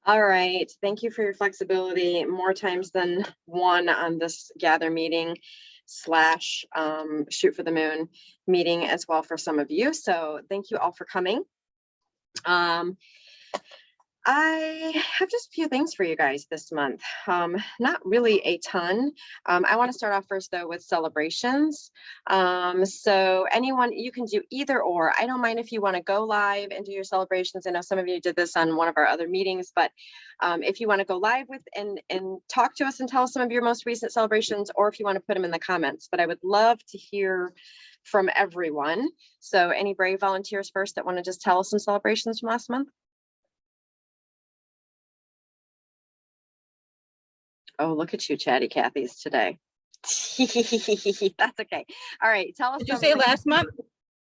All right. Thank you for your flexibility. More times than one on this gather meeting slash shoot for the moon meeting as well for some of you. So thank you all for coming. I have just a few things for you guys this month. Not really a ton. I want to start off first though with celebrations. So anyone, you can do either or. I don't mind if you want to go live and do your celebrations. I know some of you did this on one of our other meetings, but if you want to go live with and talk to us and tell us some of your most recent celebrations, or if you want to put them in the comments, but I would love to hear from everyone. So any brave volunteers first that want to just tell us some celebrations from last month? Oh, look at you, chatty Cathy's today. That's okay. All right, tell us. Did you say last month?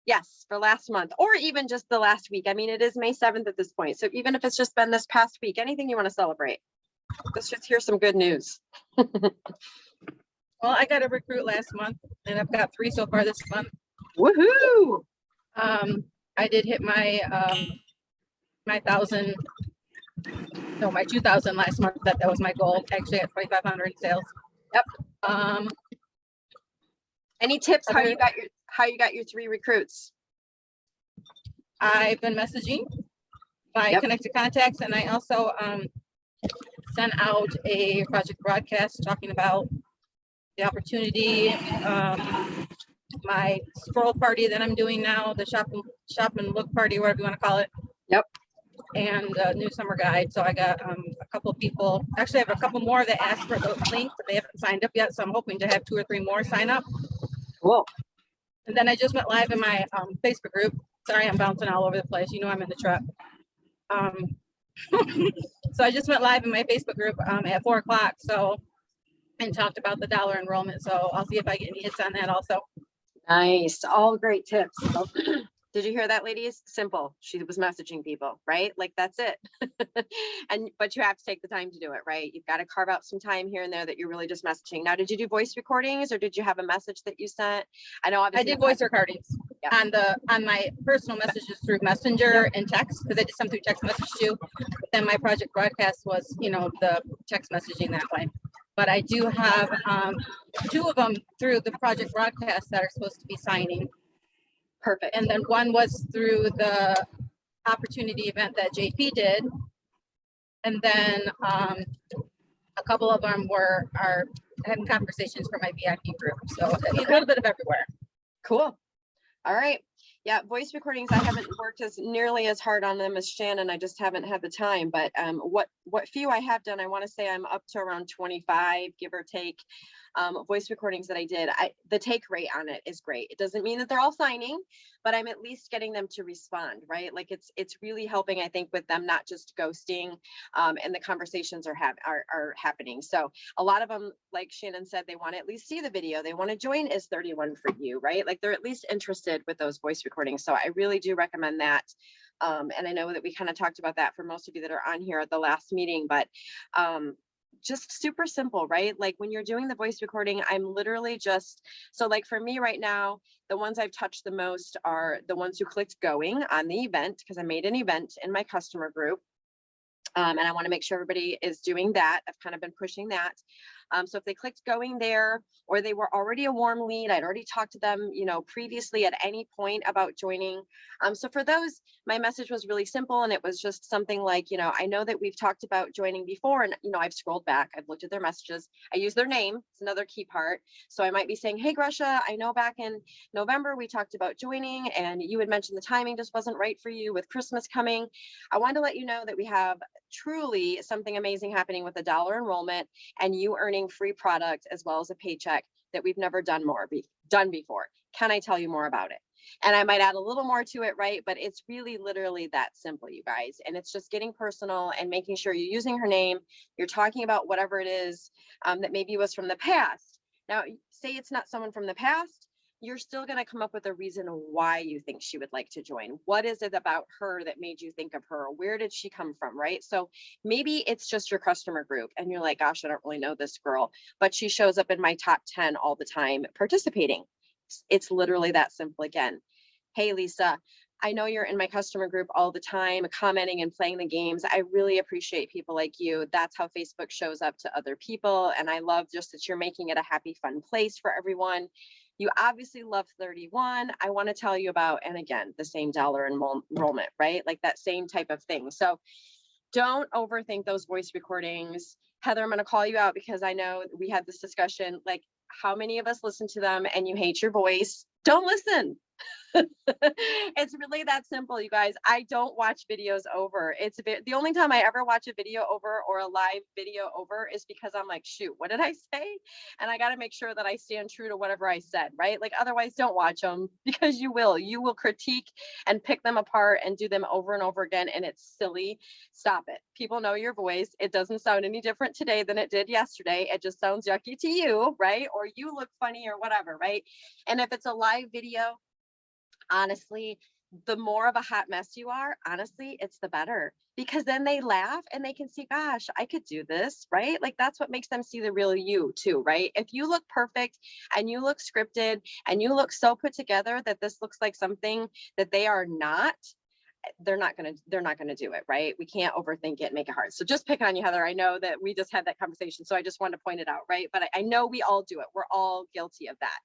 Yes, for last month, or even just the last week. I mean, it is May 7th at this point. So even if it's just been this past week, anything you want to celebrate. Let's just hear some good news. Well, I got a recruit last month and I've got 3 so far this month. Woohoo! I did hit my my 1,000. No, my 2,000 last month. That was my goal. Actually, at 2,500 in sales. Yep. Any tips how you got your 3 recruits? I've been messaging my connected contacts, and I also sent out a project broadcast talking about the opportunity, my stroll party that I'm doing now, the shop and look party, whatever you want to call it. Yep. And a new summer guide. So I got a couple of people, actually I have a couple more that asked for the link, but they haven't signed up yet. So I'm hoping to have 2 or 3 more sign up. Cool. And then I just went live in my Facebook group. Sorry, I'm bouncing all over the place. You know, I'm in the truck. So I just went live in my Facebook group at 4 o'clock. So, and talked about the dollar enrollment. So I'll see if I get any hits on that also. Nice. All great tips. Did you hear that, ladies? Simple. She was messaging people, right? Like that's it. But you have to take the time to do it, right? You've got to carve out some time here and there that you're really just messaging. Now, did you do voice recordings or did you have a message that you sent? I know obviously I did voice recordings on my personal messages through Messenger and text, because I did some through text message too. But then my project broadcast was, you know, the text messaging that way. But I do have 2 of them through the project broadcast that are supposed to be signing. Perfect. And then one was through the opportunity event that JP did. And then a couple of them are having conversations for my VIP group. So a little bit of everywhere. Cool. All right. Yeah, voice recordings, I haven't worked as nearly as hard on them as Shannon. I just haven't had the time. But what few I have done, I want to say I'm up to around 25, give or take, voice recordings that I did. The take rate on it is great. It doesn't mean that they're all signing, but I'm at least getting them to respond, right? Like it's really helping, I think, with them not just ghosting, and the conversations are happening. So a lot of them, like Shannon said, they want to at least see the video. They want to join Is 31 for You, right? Like they're at least interested with those voice recordings. So I really do recommend that. And I know that we kind of talked about that for most of you that are on here at the last meeting, but just super simple, right? Like when you're doing the voice recording, I'm literally so like for me right now, the ones I've touched the most are the ones who clicked going on the event, because I made an event in my customer group. And I want to make sure everybody is doing that. I've kind of been pushing that. So if they clicked going there, or they were already a warm lead, I'd already talked to them, you know, previously at any point about joining. So for those, my message was really simple. And it was just something like, you know, I know that we've talked about joining before, and, you know, I've scrolled back, I've looked at their messages. I use their name. It's another key part. So I might be saying, hey, Gresha, I know back in November, we talked about joining and you had mentioned the timing just wasn't right for you with Christmas coming. I wanted to let you know that we have truly something amazing happening with a $1 enrollment and you earning free product as well as a paycheck that we've never done before. Can I tell you more about it? And I might add a little more to it, right? But it's really literally that simple, you guys. And it's just getting personal and making sure you're using her name. You're talking about whatever it is that maybe was from the past. Now, say it's not someone from the past, you're still going to come up with a reason why you think she would like to join. What is it about her that made you think of her? Where did she come from, right? So maybe it's just your customer group and you're like, gosh, I don't really know this girl, but she shows up in my top 10 all the time participating. It's literally that simple again. Hey, Lisa, I know you're in my customer group all the time, commenting and playing the games. I really appreciate people like you. That's how Facebook shows up to other people. And I love just that you're making it a happy, fun place for everyone. You obviously love 31. I want to tell you about, and again, the same dollar enrollment, right? Like that same type of thing. So don't overthink those voice recordings. Heather, I'm going to call you out because I know we had this discussion, like how many of us listen to them and you hate your voice? Don't listen. It's really that simple, you guys. I don't watch videos over. It's the only time I ever watch a video over or a live video over is because I'm like, shoot, what did I say? And I got to make sure that I stand true to whatever I said, right? Like otherwise don't watch them because you will critique and pick them apart and do them over and over again. And it's silly. Stop it. People know your voice. It doesn't sound any different today than it did yesterday. It just sounds yucky to you, right? Or you look funny or whatever, right? And if it's a live video, honestly, the more of a hot mess you are, honestly, it's the better because then they laugh and they can see, gosh, I could do this, right? Like that's what makes them see the real you too, right? If you look perfect and you look scripted and you look so put together that this looks like something that they are not, they're not going to do it, right? We can't overthink it and make it hard. So just pick on you, Heather. I know that we just had that conversation, so I just wanted to point it out, right? But I know we all do it. We're all guilty of that.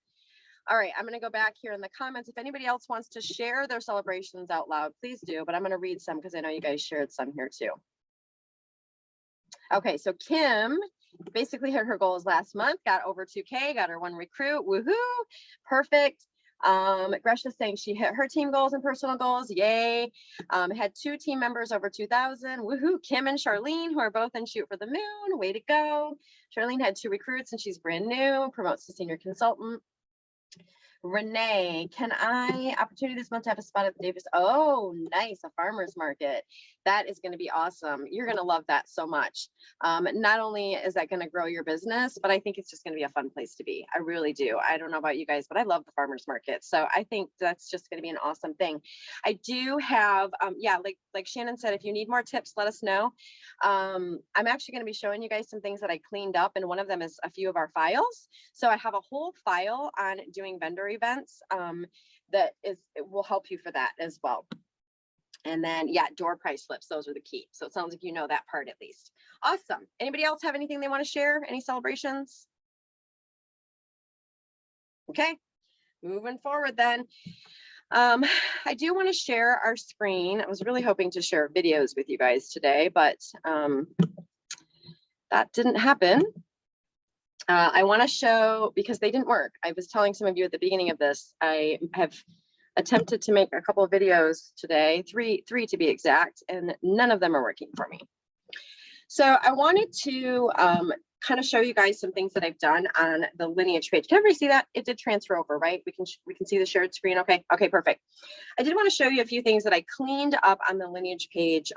All right, I'm going to go back here in the comments. If anybody else wants to share their celebrations out loud, please do. But I'm going to read some because I know you guys shared some here too. Okay, so Kim basically hit her goals last month, got over 2K, got her 1 recruit. Woohoo! Perfect. Gresha's saying she hit her team goals and personal goals. Yay. Had 2 team members over 2,000. Woohoo. Kim and Charlene, who are both in Shoot for the Moon. Way to go. Charlene had 2 recruits and she's brand new, promotes to senior consultant. Renee, can I opportunity this month to have a spot at the Davis? Oh, nice. A farmer's market. That is going to be awesome. You're going to love that so much. Not only is that going to grow your business, but I think it's just going to be a fun place to be. I really do. I don't know about you guys, but I love the farmer's market. So I think that's just going to be an awesome thing. I do have, yeah, like Shannon said, if you need more tips, let us know. I'm actually going to be showing you guys some things that I cleaned up, and one of them is a few of our files. So I have a whole file on doing vendor events that it will help you for that as well. And then, yeah, door price slips. Those are the key. So it sounds like you know that part at least. Awesome. Anybody else have anything they want to share? Any celebrations? Okay, moving forward then. I do want to share our screen. I was really hoping to share videos with you guys today, but that didn't happen. I want to show, because they didn't work. I was telling some of you at the beginning of this, I have attempted to make a couple of videos today, three to be exact, and none of them are working for me. So I wanted to kind of show you guys some things that I've done on the Lineage page. Can everybody see that? It did transfer over, right? We can see the shared screen. Okay, perfect. I did want to show you a few things that I cleaned up on the Lineage page.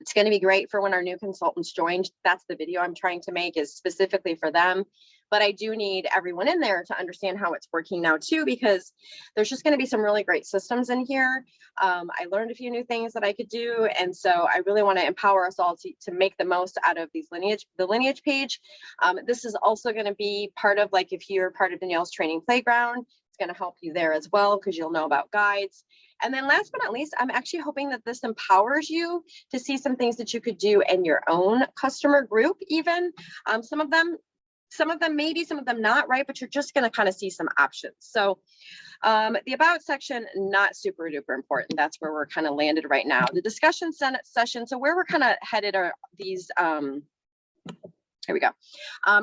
It's going to be great for when our new consultants join. That's the video I'm trying to make, is specifically for them. But I do need everyone in there to understand how it's working now too, because there's just going to be some really great systems in here. I learned a few new things that I could do. And so I really want to empower us all to make the most out of the Lineage page. This is also going to be part of, like, if you're part of Danielle's training playground, it's going to help you there as well, because you'll know about guides. And then last but not least, I'm actually hoping that this empowers you to see some things that you could do in your own customer group even. Some of them maybe, some of them not, right? But you're just going to kind of see some options. So the about section, not super duper important. That's where we're kind of landed right now. The discussion session, so where we're kind of headed are these, here we go.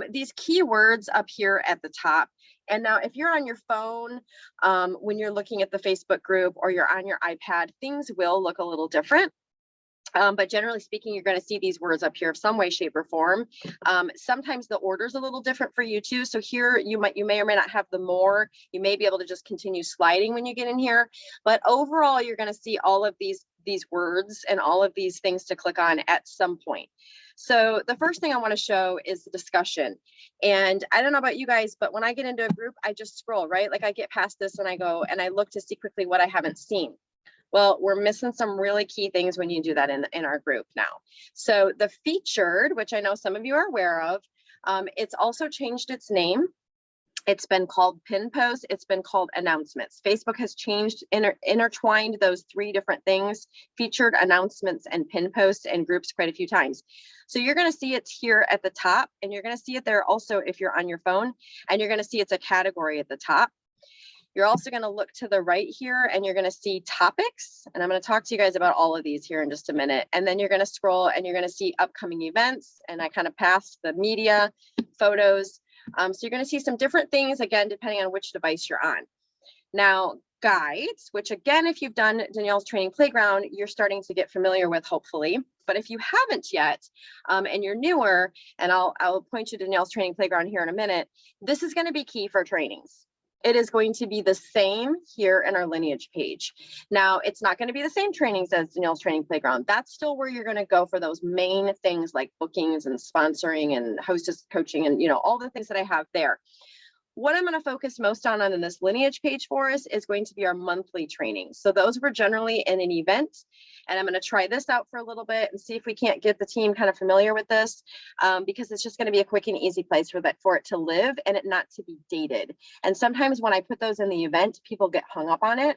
These keywords up here at the top. And now if you're on your phone, when you're looking at the Facebook group, or you're on your iPad, things will look a little different. But generally speaking, you're going to see these words up here of some way, shape, or form. Sometimes the order's a little different for you too. So here you may or may not have the more. You may be able to just continue sliding when you get in here. But overall, you're going to see all of these words and all of these things to click on at some point. So the first thing I want to show is the discussion. And I don't know about you guys, but when I get into a group, I just scroll, right? Like I get past this and I go and I look to see quickly what I haven't seen. Well, we're missing some really key things when you do that in our group now. So the featured, which I know some of you are aware of, it's also changed its name. It's been called pin posts. It's been called announcements. Facebook has changed, intertwined those three different things, featured, announcements, and pin posts and groups quite a few times. So you're going to see it here at the top, and you're going to see it there also if you're on your phone, and you're going to see it's a category at the top. You're also going to look to the right here, and you're going to see topics. And I'm going to talk to you guys about all of these here in just a minute. And then you're going to scroll and you're going to see upcoming events. And I kind of passed the media, photos. So you're going to see some different things, again, depending on which device you're on. Now, guides, which again, if you've done Danielle's Training Playground, you're starting to get familiar with, hopefully. But if you haven't yet, and you're newer, and I'll point you to Danielle's Training Playground here in a minute, this is going to be key for trainings. It is going to be the same here in our Lineage page. Now, it's not going to be the same trainings as Danielle's Training Playground. That's still where you're going to go for those main things like bookings and sponsoring and hostess coaching and, you know, all the things that I have there. What I'm going to focus most on in this Lineage page for us is going to be our monthly trainings. So those were generally in an event, and I'm going to try this out for a little bit and see if we can't get the team kind of familiar with this, because it's just going to be a quick and easy place for it to live and it not to be dated. And sometimes when I put those in the event, people get hung up on it.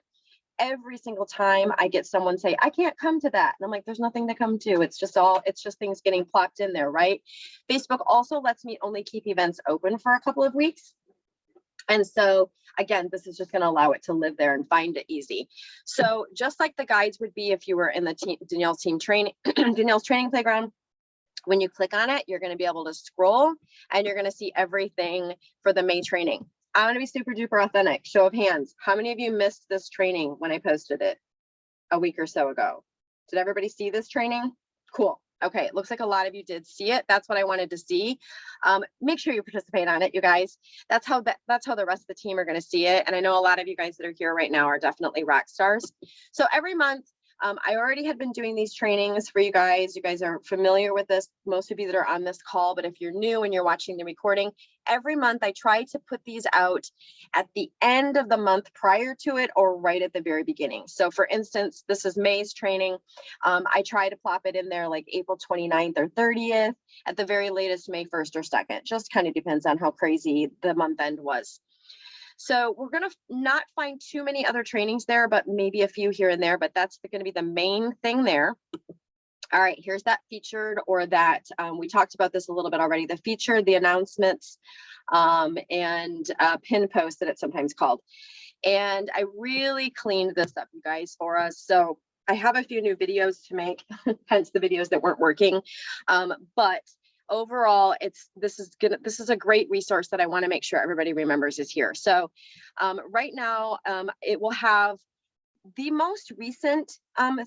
Every single time I get someone say, I can't come to that. And I'm like, there's nothing to come to. It's just things getting plopped in there, right? Facebook also lets me only keep events open for a couple of weeks. And so again, this is just going to allow it to live there and find it easy. So just like the guides would be if you were in the Danielle's Training Playground, when you click on it, you're going to be able to scroll and you're going to see everything for the May training. I'm going to be super duper authentic. Show of hands. How many of you missed this training when I posted it a week or so ago? Did everybody see this training? Cool. Okay, it looks like a lot of you did see it. That's what I wanted to see. Make sure you participate on it, you guys. That's how the rest of the team are going to see it. And I know a lot of you guys that are here right now are definitely rock stars. So every month, I already had been doing these trainings for you guys. You guys are familiar with this, most of you that are on this call, but if you're new and you're watching the recording, every month I try to put these out at the end of the month prior to it or right at the very beginning. So for instance, this is May's training. I try to plop it in there like April 29th or 30th, at the very latest May 1st or 2nd. Just kind of depends on how crazy the month end was. So we're going to not find too many other trainings there, but maybe a few here and there, but that's going to be the main thing there. All right, here's that featured, or that we talked about this a little bit already, the featured, the announcements, and pin post that it's sometimes called. And I really cleaned this up, you guys, for us. So I have a few new videos to make, hence the videos that weren't working. But overall, this is a great resource that I want to make sure everybody remembers is here. So right now, it will have the most recent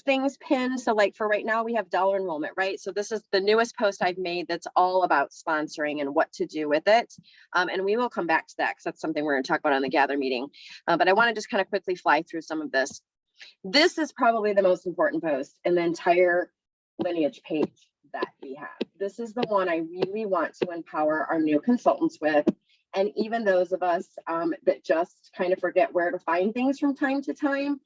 things pinned. So like for right now, we have dollar enrollment, right? So this is the newest post I've made that's all about sponsoring and what to do with it. And we will come back to that because that's something we're going to talk about on the Gather meeting. But I want to just kind of quickly fly through some of this. This is probably the most important post in the entire Lineage page that we have. This is the one I really want to empower our new consultants with, and even those of us that just kind of forget where to find things from time to time.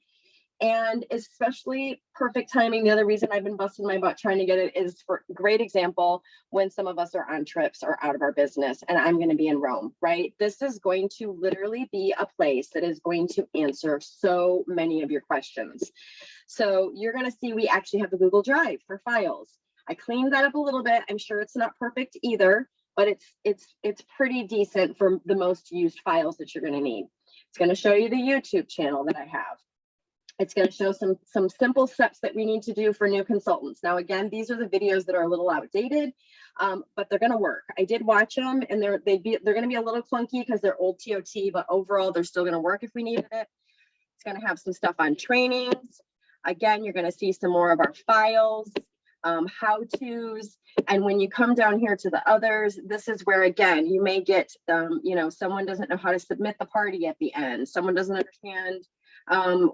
And especially perfect timing. The other reason I've been busting my butt trying to get it is for great example, when some of us are on trips or out of our business and I'm going to be in Rome, right? This is going to literally be a place that is going to answer so many of your questions. So you're going to see we actually have the Google Drive for files. I cleaned that up a little bit. I'm sure it's not perfect either, but it's pretty decent for the most used files that you're going to need. It's going to show you the YouTube channel that I have. It's going to show some simple steps that we need to do for new consultants. Now, again, these are the videos that are a little outdated, but they're going to work. I did watch them, and they're going to be a little clunky because they're old TOT, but overall, they're still going to work if we needed it. It's going to have some stuff on trainings. Again, you're going to see some more of our files, how-tos, and when you come down here to the others, this is where, again, you may get, someone doesn't know how to submit the party at the end. Someone doesn't understand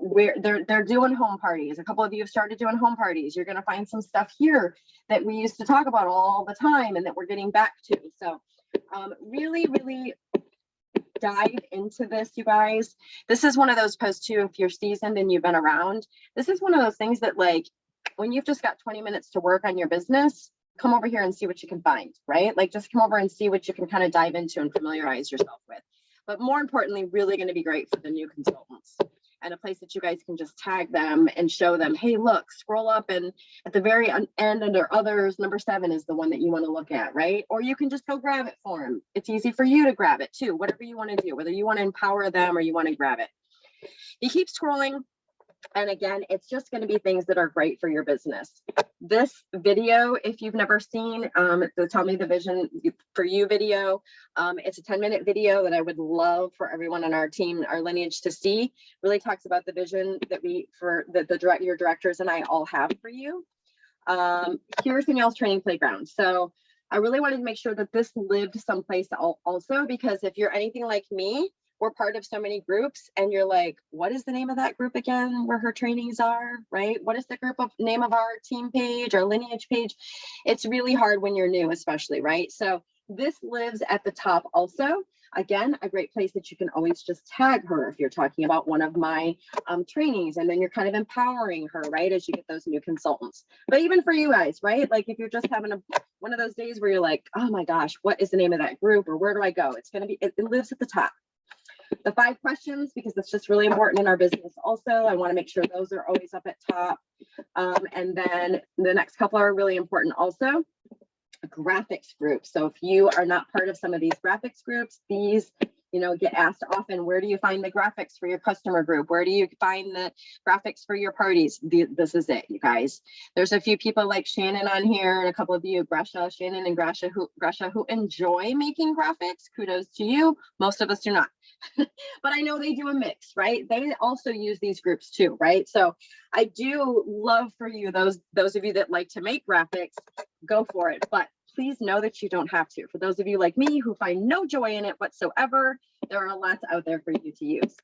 where they're doing home parties. A couple of you have started doing home parties. You're going to find some stuff here that we used to talk about all the time and that we're getting back to. So really, really dive into this, you guys. This is one of those posts too, if you're seasoned and you've been around. This is one of those things that, like, when you've just got 20 minutes to work on your business, come over here and see what you can find, right? Like, just come over and see what you can kind of dive into and familiarize yourself with. but more importantly, really going to be great for the new consultants, and a place that you guys can just tag them and show them, hey, look, scroll up, and at the very end under others, number 7 is the one that you want to look at, right? Or you can just go grab it for them. It's easy for you to grab it too, whatever you want to do, whether you want to empower them or you want to grab it. You keep scrolling. And again, it's just going to be things that are great for your business. This video, if you've never seen the Tell Me the Vision for You video, it's a 10-minute video that I would love for everyone on our team, our Lineage, to see. Really talks about the vision that your directors and I all have for you. Here's the Nails Training Playground. So I really wanted to make sure that this lived someplace also, because if you're anything like me, we're part of so many groups and you're like, what is the name of that group again, where her trainings are, right? What is the name of our team page, our Lineage page? It's really hard when you're new, especially, right? So this lives at the top also. Again, a great place that you can always just tag her if you're talking about one of my trainings, and then you're kind of empowering her, right, as you get those new consultants. But even for you guys, right, like if you're just having one of those days where you're like, oh my gosh, what is the name of that group, or where do I go? It's going to be, it lives at the top. The 5 questions, because that's just really important in our business also. I want to make sure those are always up at top. And then the next couple are really important also. A graphics group. So if you are not part of some of these graphics groups, these, you know, get asked often, where do you find the graphics for your customer group? Where do you find the graphics for your parties? This is it, you guys. There's a few people like Shannon on here, and a couple of you, Shannon and Gresha, who enjoy making graphics. Kudos to you. Most of us do not. But I know they do a mix, right? They also use these groups too, right? So I do love for you, those of you that like to make graphics, go for it. But please know that you don't have to. For those of you like me who find no joy in it whatsoever, there are lots out there for you to use.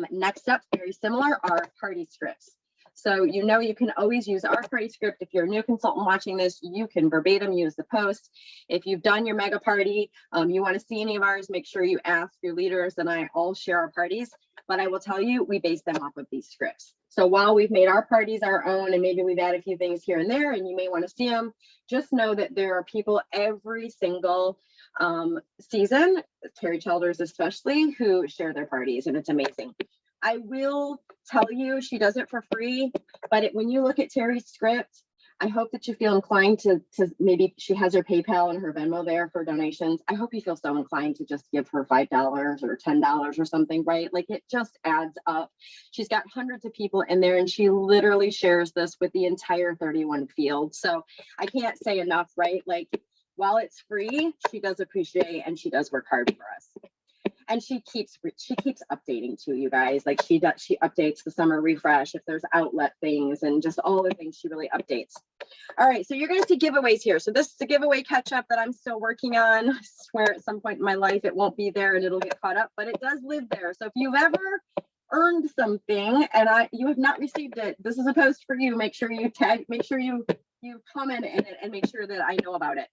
Next up, very similar, are party scripts. So you know you can always use our party script. If you're a new consultant watching this, you can verbatim use the post. If you've done your mega party, you want to see any of ours, make sure you ask your leaders, and I all share our parties. But I will tell you, we base them off of these scripts. So while we've made our parties our own, and maybe we've added a few things here and there, and you may want to see them, just know that there are people every single season, Terry Childers especially, who share their parties, and it's amazing. I will tell you, she does it for free, but when you look at Terry's script, I hope that you feel inclined to maybe, she has her PayPal and her Venmo there for donations. I hope you feel so inclined to just give her $5 or $10 or something, right? Like, it just adds up. She's got hundreds of people in there, and she literally shares this with the entire 31 field. So I can't say enough, right? Like, while it's free, she does appreciate, and she does work hard for us. And she keeps updating too, you guys. Like, she updates the summer refresh if there's outlet things, and just all the things she really updates. All right, so you're going to see giveaways here. So this is a giveaway catch up that I'm still working on. I swear at some point in my life it won't be there and it'll get caught up, but it does live there. So if you've ever earned something and you have not received it, this is a post for you. Make sure you tag, make sure you comment in it, and make sure that I know about it.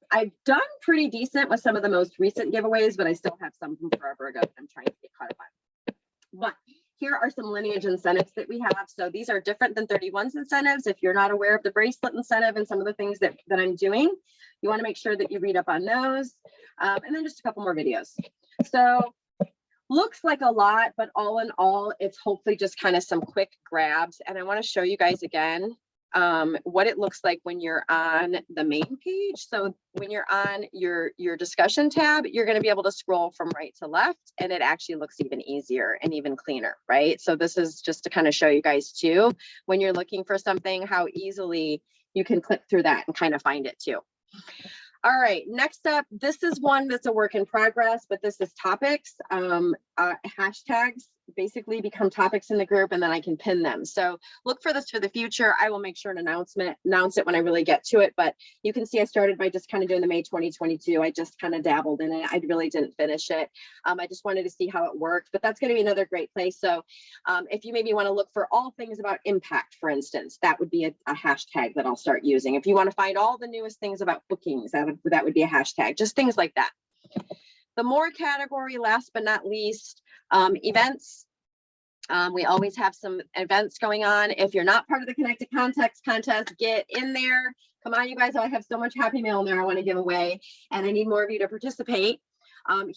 I've done pretty decent with some of the most recent giveaways, but I still have some from forever ago that I'm trying to get caught up on. But here are some Lineage incentives that we have. So these are different than 31's incentives. If you're not aware of the bracelet incentive and some of the things that I'm doing, you want to make sure that you read up on those. And then just a couple more videos. So looks like a lot, but all in all, it's hopefully just kind of some quick grabs. And I want to show you guys again what it looks like when you're on the main page. So when you're on your discussion tab, you're going to be able to scroll from right to left, and it actually looks even easier and even cleaner, right? So this is just to kind of show you guys too, when you're looking for something, how easily you can click through that and kind of find it too. All right, next up, this is one that's a work in progress, but this is topics. Hashtags basically become topics in the group, and then I can pin them. So look for this for the future. I will make sure to announce it when I really get to it. But you can see I started by just kind of doing the May 2022. I just kind of dabbled in it. I really didn't finish it. I just wanted to see how it worked, but that's going to be another great place. So if you maybe want to look for all things about impact, for instance, that would be a hashtag that I'll start using. If you want to find all the newest things about bookings, that would be a hashtag, just things like that. The more category, last but not least, events. We always have some events going on. If you're not part of the Connected Contacts contest, get in there. Come on, you guys. I have so much happy mail in there I want to give away, and I need more of you to participate.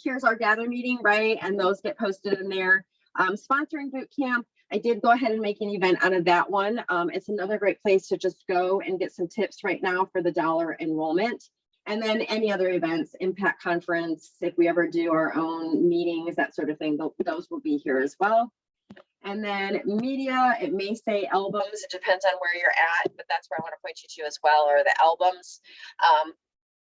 Here's our gather meeting, right? And those get posted in there. Sponsoring boot camp. I did go ahead and make an event out of that one. It's another great place to just go and get some tips right now for the dollar enrollment. And then any other events, impact conference, if we ever do our own meetings, that sort of thing, those will be here as well. And then media, it may say albums. It depends on where you're at, but that's where I want to point you to as well, or the albums.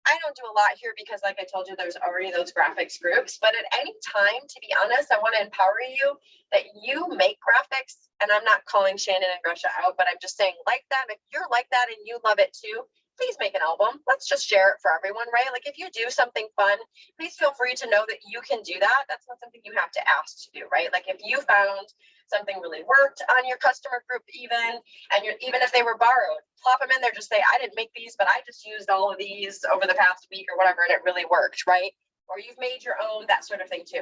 I don't do a lot here because, like I told you, there's already those graphics groups. But at any time, to be honest, I want to empower you that you make graphics. And I'm not calling Shannon and Gresha out, but I'm just saying, like that, if you're like that and you love it too, please make an album. Let's just share it for everyone, right? Like if you do something fun, please feel free to know that you can do that. That's not something you have to ask to do, right? Like if you found something really worked on your customer group even, and even if they were borrowed, plop them in there, just say, I didn't make these, but I just used all of these over the past week or whatever, and it really worked, right? Or you've made your own, that sort of thing too.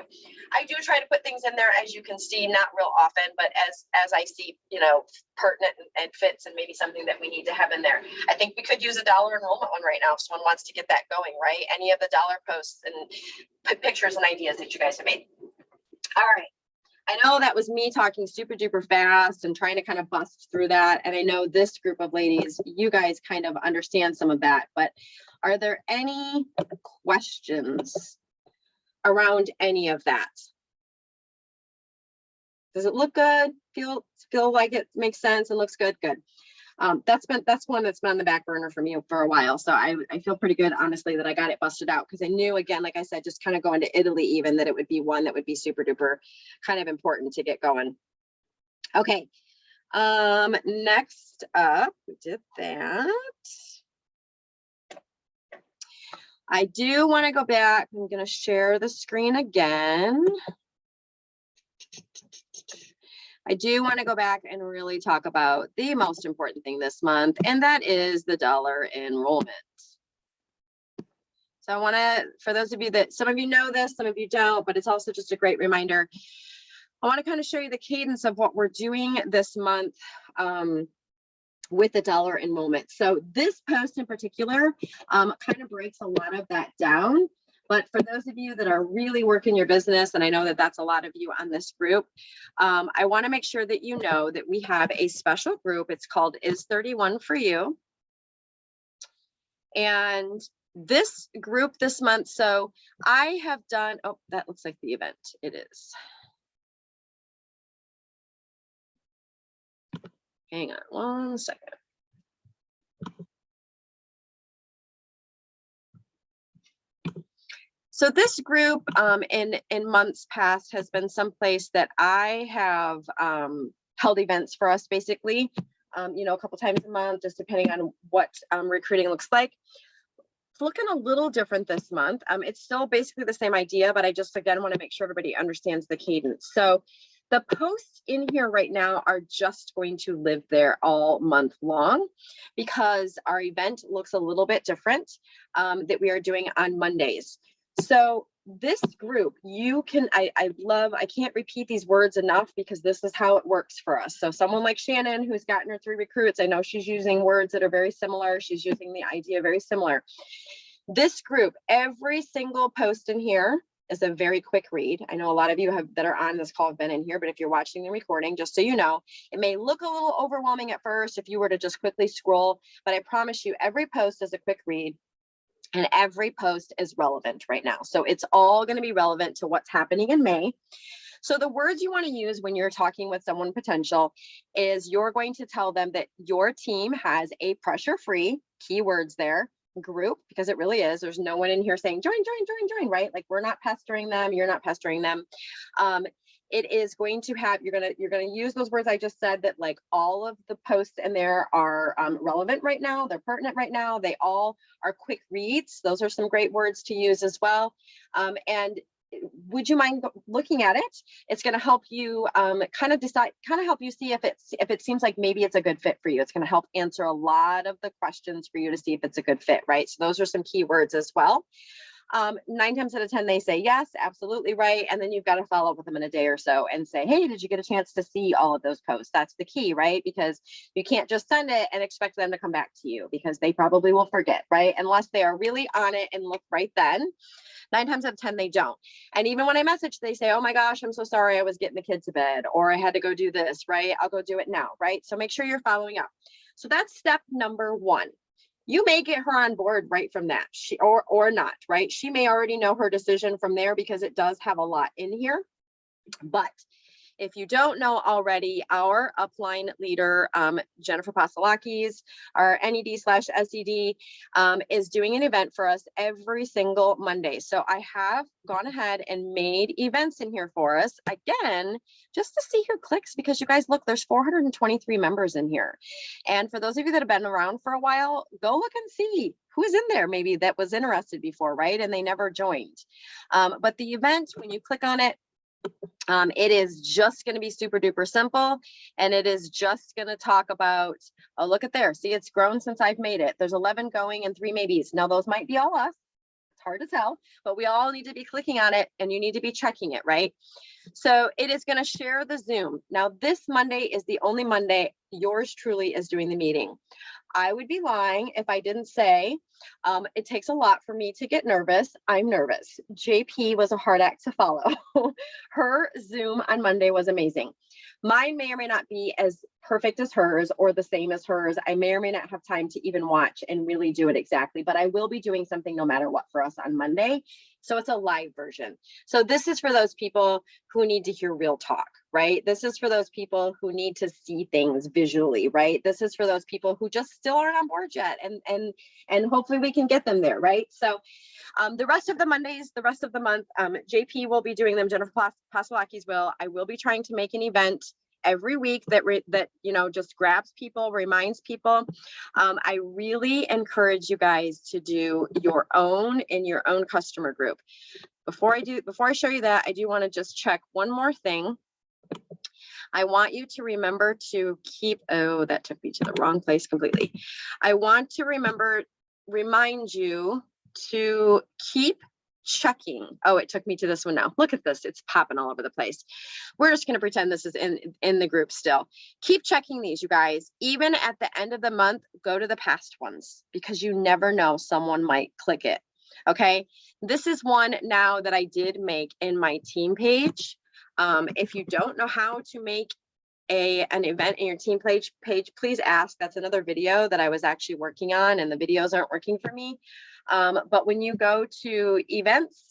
I do try to put things in there, as you can see, not real often, but as I see, pertinent and fits, and maybe something that we need to have in there. I think we could use a dollar enrollment one right now if someone wants to get that going, right? Any of the dollar posts and pictures and ideas that you guys have made. All right. I know that was me talking super duper fast and trying to kind of bust through that. And I know this group of ladies, you guys kind of understand some of that, but are there any questions around any of that? Does it look good? Feel like it makes sense and looks good? Good. That's one that's been on the back burner for me for a while. So I feel pretty good, honestly, that I got it busted out, because I knew, again, like I said, just kind of going to Italy, even, that it would be one that would be super duper kind of important to get going. Okay. Next up, we did that. I do want to go back. I'm going to share the screen again. I do want to go back and really talk about the most important thing this month, and that is the dollar enrollment. So I want to, for those of you that, some of you know this, some of you don't, but it's also just a great reminder. I want to kind of show you the cadence of what we're doing this month with the dollar enrollment. So this post in particular kind of breaks a lot of that down. But for those of you that are really working your business, and I know that that's a lot of you on this group, I want to make sure that you know that we have a special group. It's called Is 31 for You. And this group this month, so I have done, oh, that looks like the event. It is. Hang on one second. So this group in months past has been someplace that I have held events for us, basically, a couple times a month, just depending on what recruiting looks like. It's looking a little different this month. It's still basically the same idea, but I just, again, want to make sure everybody understands the cadence. So the posts in here right now are just going to live there all month long, because our event looks a little bit different that we are doing on Mondays. So this group, you can, I can't repeat these words enough, because this is how it works for us. So someone like Shannon, who's gotten her 3 recruits, I know she's using words that are very similar. She's using the idea very similar. This group, every single post in here is a very quick read. I know a lot of you that are on this call have been in here, but if you're watching the recording, just so you know, it may look a little overwhelming at first if you were to just quickly scroll, but I promise you every post is a quick read. And every post is relevant right now. So it's all going to be relevant to what's happening in May. So the words you want to use when you're talking with someone potential is you're going to tell them that your team has a pressure-free, keywords there, group, because it really is. There's no one in here saying, join, right? Like, we're not pestering them. You're not pestering them. It is going to have, you're going to use those words I just said, that like all of the posts in there are relevant right now. They're pertinent right now. They all are quick reads. Those are some great words to use as well. And would you mind looking at it? It's going to help you kind of decide, help you see if it seems like maybe it's a good fit for you. It's going to help answer a lot of the questions for you to see if it's a good fit, right? So those are some keywords as well. 9 times out of 10, they say yes, absolutely right. And then you've got to follow up with them in a day or so and say, hey, did you get a chance to see all of those posts? That's the key, right? Because you can't just send it and expect them to come back to you, because they probably will forget, right? Unless they are really on it and look right then. 9 times out of 10, they don't. And even when I message, they say, oh my gosh, I'm so sorry, I was getting the kid to bed, or I had to go do this, right? I'll go do it now, right? So make sure you're following up. So that's step number 1. You may get her on board right from that, or not, right? She may already know her decision from there, because it does have a lot in here. But if you don't know already, our upline leader, Jennifer Pasolakis, our NED/SED, is doing an event for us every single Monday. So I have gone ahead and made events in here for us, again, just to see who clicks, because you guys, look, there's 423 members in here. And for those of you that have been around for a while, go look and see who is in there, maybe that was interested before, right? And they never joined. But the event, when you click on it, it is just going to be super duper simple, and it is just going to talk about, oh, look at there. See, it's grown since I've made it. There's 11 going and 3 maybes. Now those might be all us. It's hard to tell, but we all need to be clicking on it, and you need to be checking it, right? So it is going to share the Zoom. Now this Monday is the only Monday yours truly is doing the meeting. I would be lying if I didn't say it takes a lot for me to get nervous. I'm nervous. JP was a hard act to follow. Her Zoom on Monday was amazing. Mine may or may not be as perfect as hers or the same as hers. I may or may not have time to even watch and really do it exactly, but I will be doing something no matter what for us on Monday. So it's a live version. So this is for those people who need to hear real talk, right? This is for those people who need to see things visually, right? This is for those people who just still aren't on board yet, and hopefully we can get them there, right? So the rest of the Mondays, the rest of the month, JP will be doing them. Jennifer Pasolakis will. I will be trying to make an event every week that just grabs people, reminds people. I really encourage you guys to do your own in your own customer group. Before I show you that, I do want to just check one more thing. I want you to remember to keep, oh, that took me to the wrong place completely. I want to remind you to keep checking. Oh, it took me to this one now. Look at this. It's popping all over the place. We're just going to pretend this is in the group still. Keep checking these, you guys. Even at the end of the month, go to the past ones, because you never know, someone might click it. Okay. This is one now that I did make in my team page. If you don't know how to make an event in your team page, please ask. That's another video that I was actually working on, and the videos aren't working for me. But when you go to events,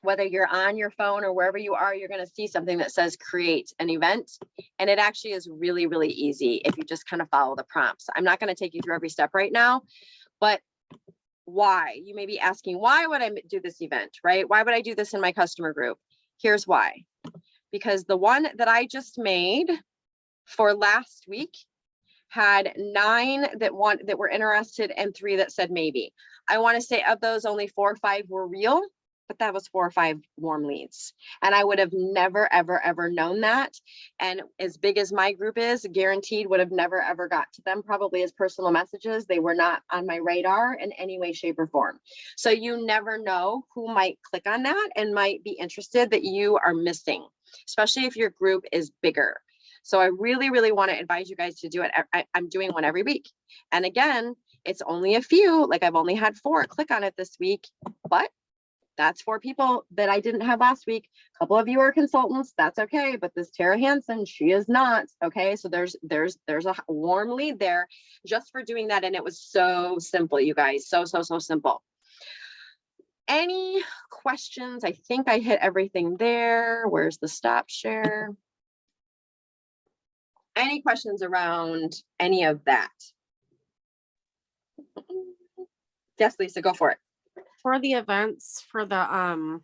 whether you're on your phone or wherever you are, you're going to see something that says create an event. And it actually is really, really easy if you just kind of follow the prompts. I'm not going to take you through every step right now, but why? You may be asking, why would I do this event, right? Why would I do this in my customer group? Here's why. Because the one that I just made for last week had 9 that were interested and 3 that said maybe. I want to say of those, only 4 or 5 were real, but that was 4 or 5 warm leads. And I would have never, ever, ever known that. And as big as my group is, guaranteed would have never, ever got to them, probably as personal messages. They were not on my radar in any way, shape, or form. So you never know who might click on that and might be interested that you are missing, especially if your group is bigger. So I really, really want to advise you guys to do it. I'm doing one every week. And again, it's only a few, like I've only had 4 click on it this week, but that's 4 people that I didn't have last week. A couple of you are consultants, that's okay. But this Tara Hansen, she is not. Okay, so there's a warm lead there just for doing that. And it was so simple, you guys, so simple. Any questions? I think I hit everything there. Where's the stop share? Any questions around any of that? Yes, Lisa, go for it. For the events, for the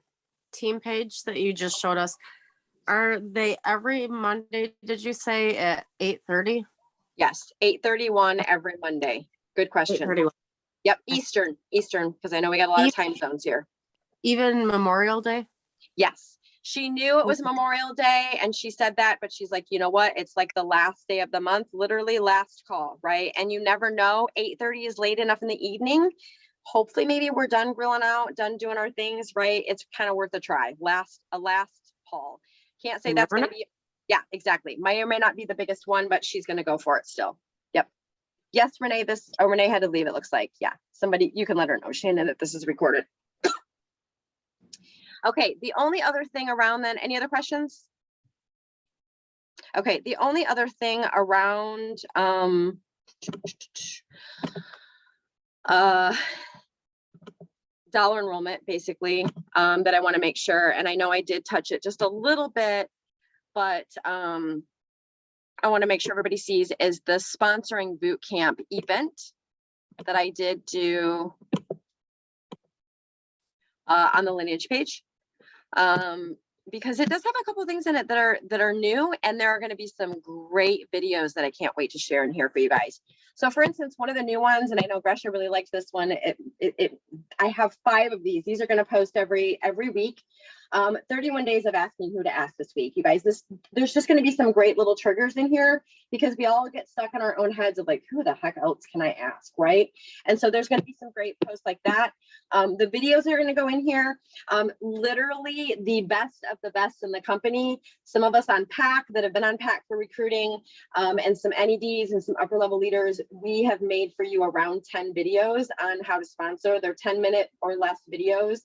team page that you just showed us, are they every Monday, did you say, at 8:30? Yes, 8:31 every Monday. Good question. 8:31. Yep, Eastern, because I know we got a lot of time zones here. Even Memorial Day? Yes, she knew it was Memorial Day, and she said that, but she's like, you know what? It's like the last day of the month, literally last call, right? And you never know, 8:30 is late enough in the evening hopefully maybe we're done grilling out, done doing our things, right? It's kind of worth a try. A last haul. Can't say You that's never going to be, yeah, exactly. May or may not be the biggest one, but she's going to go for it still. Yep. Yes, Renee, Renee had to leave, it looks like. Yeah, somebody, you can let her know, Shannon, that this is recorded. Okay, the only other thing around then, any other questions? Okay, the only other thing around, dollar enrollment, basically, that I want to make sure, and I know I did touch it just a little bit, but I want to make sure everybody sees is the sponsoring boot camp event that I did do on the Lineage page. Because it does have a couple of things in it that are new, and there are going to be some great videos that I can't wait to share in here for you guys. So for instance, one of the new ones, and I know Gresha really likes this one, I have 5 of these. These are going to post every week. 31 days of asking who to ask this week. You guys, there's just going to be some great little triggers in here because we all get stuck in our own heads of like, who the heck else can I ask, right? And so there's going to be some great posts like that. The videos are going to go in here. Literally the best of the best in the company. Some of us on PAC that have been on PAC for recruiting, and some NEDs and some upper level leaders. We have made for you around 10 videos on how to sponsor. They're 10-minute or less videos,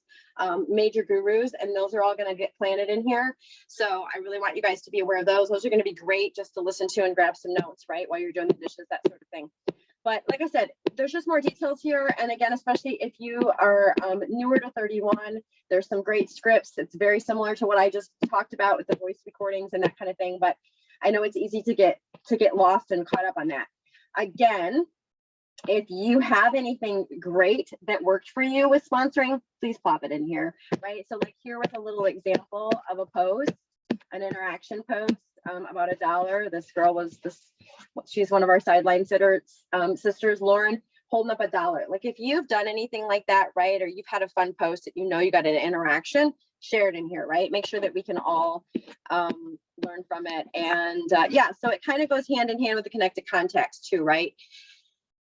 major gurus, and those are all going to get planted in here. So I really want you guys to be aware of those. Those are going to be great just to listen to and grab some notes, right, while you're doing the dishes, that sort of thing. But like I said, there's just more details here. And again, especially if you are newer to 31, there's some great scripts. It's very similar to what I just talked about with the voice recordings and that kind of thing. But I know it's easy to get lost and caught up on that. Again, if you have anything great that worked for you with sponsoring, please plop it in here, right? So like here with a little example of a post, an interaction post about $1. This girl was she's one of our sideline sisters, Lauren, holding up $1. Like if you've done anything like that, right? Or you've had a fun post that you know you got an interaction, share it in here, right? Make sure that we can all learn from it. And yeah, so it kind of goes hand in hand with the connected contacts too, right?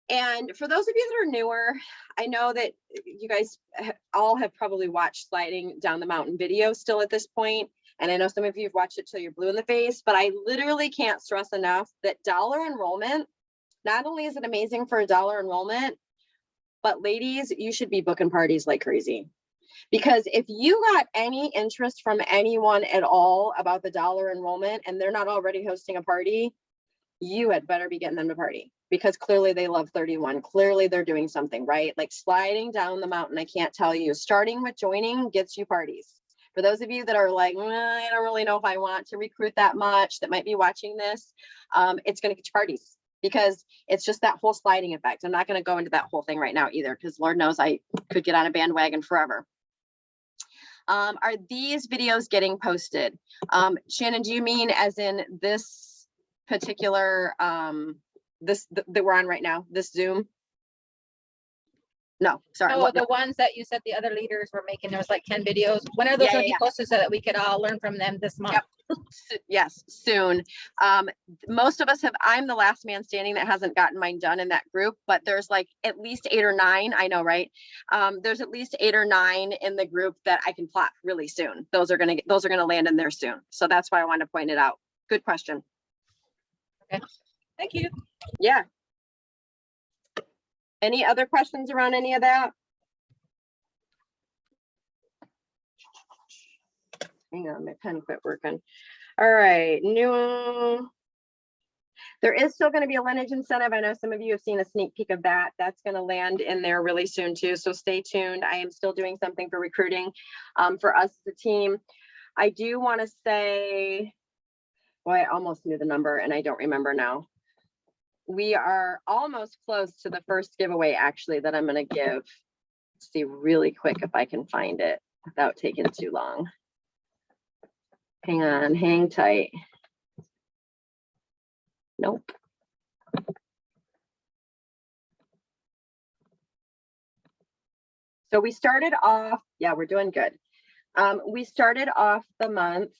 And for those of you that are newer, I know that you guys all have probably watched Sliding Down the Mountain video still at this point. And I know some of you have watched it till you're blue in the face, but I literally can't stress enough that dollar enrollment, not only is it amazing for a $1 enrollment, but ladies, you should be booking parties like crazy. Because if you got any interest from anyone at all about the $1 enrollment and they're not already hosting a party, you had better be getting them to party, because clearly they love 31. Clearly they're doing something, right? Like sliding down the mountain, I can't tell you, starting with joining gets you parties. For those of you that are like, I don't really know if I want to recruit that much, that might be watching this, it's going to get you parties, because it's just that whole sliding effect. I'm not going to go into that whole thing right now either, because Lord knows I could get on a bandwagon forever. Are these videos getting posted? Shannon, do you mean as in this particular, that we're on right now, this Zoom? No, sorry. Oh, the ones that you said the other leaders were making, there was like 10 videos. When are those going to be posted so that we could all learn from them this month? Yep. Yes, soon. Most of us have, I'm the last man standing that hasn't gotten mine done in that group, but there's like at least 8 or 9, I know, right? There's at least 8 or 9 in the group that I can plot really soon. Those are going to land in there soon. So that's why I wanted to point it out. Good question. Okay. Thank you. Yeah. Any other questions around any of that? Hang on, my pen quit working. All right, new. There is still going to be a Lineage incentive. I know some of you have seen a sneak peek of that. That's going to land in there really soon too. So stay tuned. I am still doing something for recruiting for us, the team. I do want to say, well, I almost knew the number and I don't remember now. We are almost close to the first giveaway actually that I'm going to give. Let's see really quick if I can find it without taking too long. Hang on, hang tight. Nope. So we started off, yeah, we're doing good. We started off the month.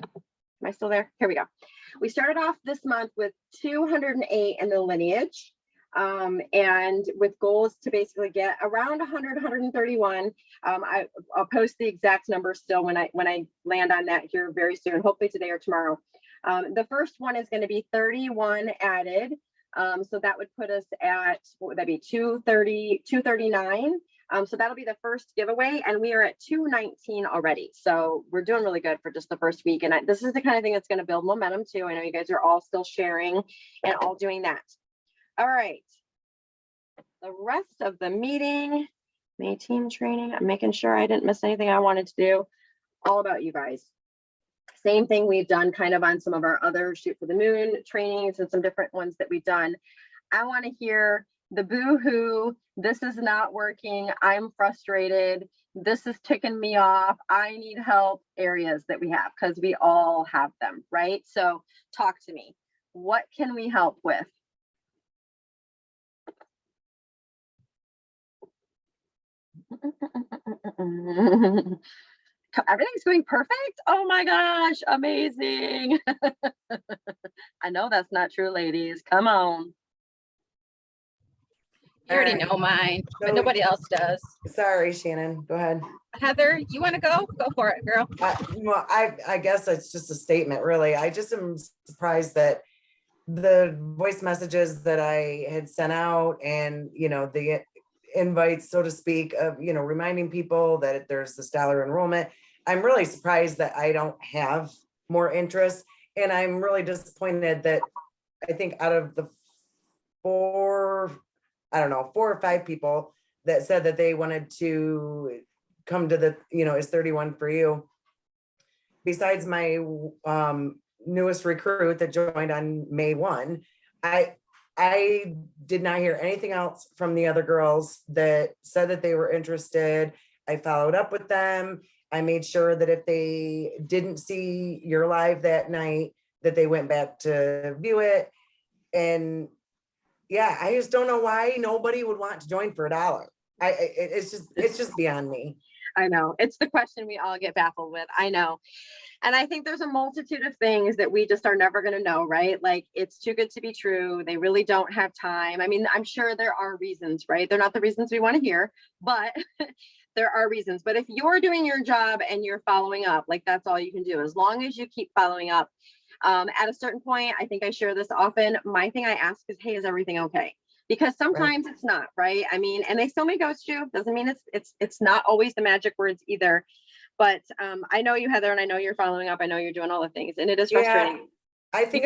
Am I still there? Here we go. We started off this month with 208 in the Lineage. And with goals to basically get around 100, 131. I'll post the exact number still when I land on that here very soon, hopefully today or tomorrow. The first one is going to be 31 added. So that would put us at, what would that be, 239. So that'll be the first giveaway, and we are at 219 already. So we're doing really good for just the first week. And this is the kind of thing that's going to build momentum too. I know you guys are all still sharing and all doing that. All right. The rest of the meeting, May team training. I'm making sure I didn't miss anything I wanted to do. All about you guys. Same thing we've done kind of on some of our other Shoot for the Moon trainings and some different ones that we've done. I want to hear the boo-hoo, this is not working, I'm frustrated, this is ticking me off, I need help areas that we have, because we all have them, right? So talk to me. What can we help with? Everything's going perfect. Oh my gosh, amazing. I know that's not true, ladies. Come on. You already know mine, but nobody else does. Sorry, Shannon, go ahead. Heather, you want to go? Go for it, girl. Well, I guess it's just a statement, really. I just am surprised that the voice messages that I had sent out and, you know, the invites, so to speak, of, you know, reminding people that there's this dollar enrollment. I'm really surprised that I don't have more interest. And I'm really disappointed that I think out of the 4 or 5 people that said that they wanted to come to the, you know, is 31 for you. Besides my newest recruit that joined on May 1, I did not hear anything else from the other girls that said that they were interested. I followed up with them. I made sure that if they didn't see your live that night, that they went back to view it. And yeah, I just don't know why nobody would want to join for $1. It's just beyond me. I know. It's the question we all get baffled with. I know. And I think there's a multitude of things that we just are never going to know, right? Like, it's too good to be true. They really don't have time. I mean, I'm sure there are reasons, right? They're not the reasons we want to hear, but there are reasons. But if you're doing your job and you're following up, like, that's all you can do. As long as you keep following up. At a certain point, I think I share this often. My thing I ask is, hey, is everything okay? Because sometimes it's not, right? I mean, and they still may ghost you. Doesn't mean it's not always the magic words either. But I know you, Heather, and I know you're following up. I know you're doing all the things, and it is frustrating. I think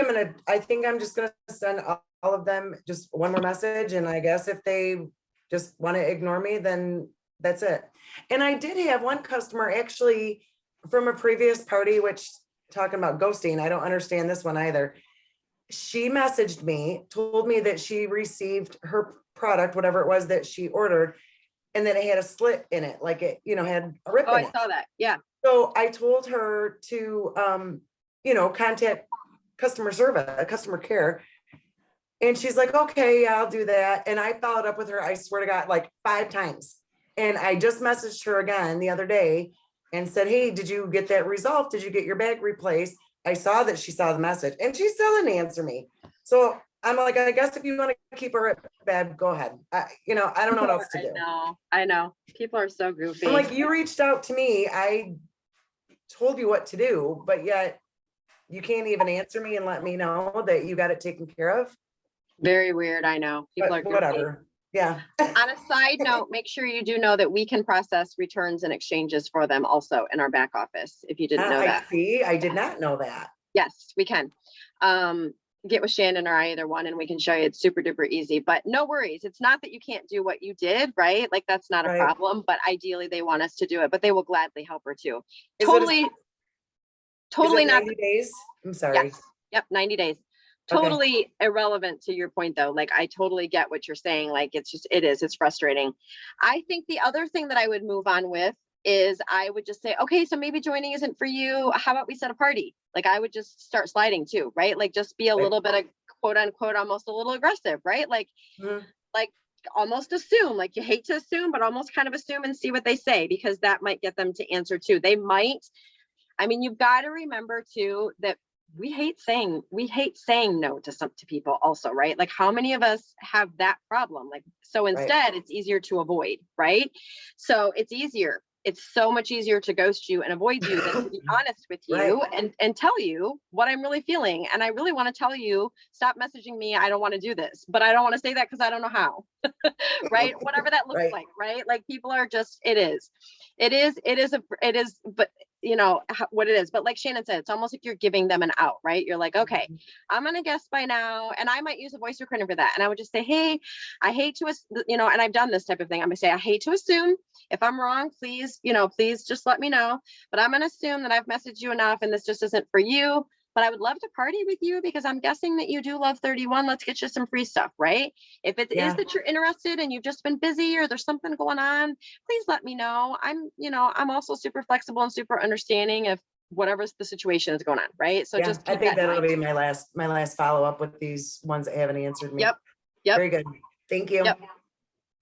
I'm just gonna send all of them just one more message, and I guess if they just want to ignore me, then that's it. And I did have one customer actually from a previous party, which, talking about ghosting, I don't understand this one either. She messaged me, told me that she received her product, whatever it was that she ordered, and that it had a slit in it, like it, you know, had a rip in it. I saw that. Yeah. So I told her to, you know, contact customer care. And she's like, okay, yeah, I'll do that. And I followed up with her, I swear to God, like 5 times. And I just messaged her again the other day and said, hey, did you get that resolved? Did you get your bag replaced? I saw that she saw the message, and she still didn't answer me. So I'm like, I guess if you want to keep her at bed, go ahead. You know, I don't know what else to do. I know. People are so goofy. I'm like, you reached out to me. I told you what to do, but yet you can't even answer me and let me know that you got it taken care of. Very weird. I know. People are goofy. Whatever. Yeah. On a side note, make sure you do know that we can process returns and exchanges for them also in our back office, if you didn't know that. I did not know that. Yes, we can. Get with Shannon or I, either one, and we can show you. It's super duper easy, but no worries. It's not that you can't do what you did, right? Like, that's not a problem, but ideally they want us to do it, but they will gladly help her too. Totally not 90 days. I'm sorry. Yes. Yep. 90 days. Totally irrelevant to your point though. Like, I totally get what you're saying. Like, it's frustrating. I think the other thing that I would move on with is I would just say, okay, so maybe joining isn't for you. How about we set a party? Like, I would just start sliding too, right? Like, just be a little bit of quote unquote, almost a little aggressive, right? Like, like almost assume, like, you hate to assume, but almost kind of assume and see what they say, because that might get them to answer too. They might, I mean, you've got to remember too, that we hate saying no to people also, right? Like how many of us have that problem? Like, so instead it's easier to avoid, right? So it's easier. It's so much easier to ghost you and avoid you than to be honest with you and tell you what I'm really feeling. And I really want to tell you, stop messaging me. I don't want to do this, but I don't want to say that because I don't know how, right? Whatever that looks like, right? Like people are just, it is, but you know what it is. But like Shannon said, it's almost like you're giving them an out, right? You're like, okay, I'm going to guess by now. And I might use a voice recorder for that. And I would just say, hey, I hate to, you know, and I've done this type of thing. I'm gonna say, I hate to assume. If I'm wrong, please, you know, please just let me know. But I'm going to assume that I've messaged you enough and this just isn't for you. But I would love to party with you because I'm guessing that you do love 31. Let's get you some free stuff, right? If it is that you're interested and you've just been busy or there's something going on, please let me know. I'm also super flexible and super understanding of whatever the situation is going on, right? So just keep I think that in that'll mind. be my last follow-up with these ones that haven't answered me. Yep. Very good. Thank you. Yep.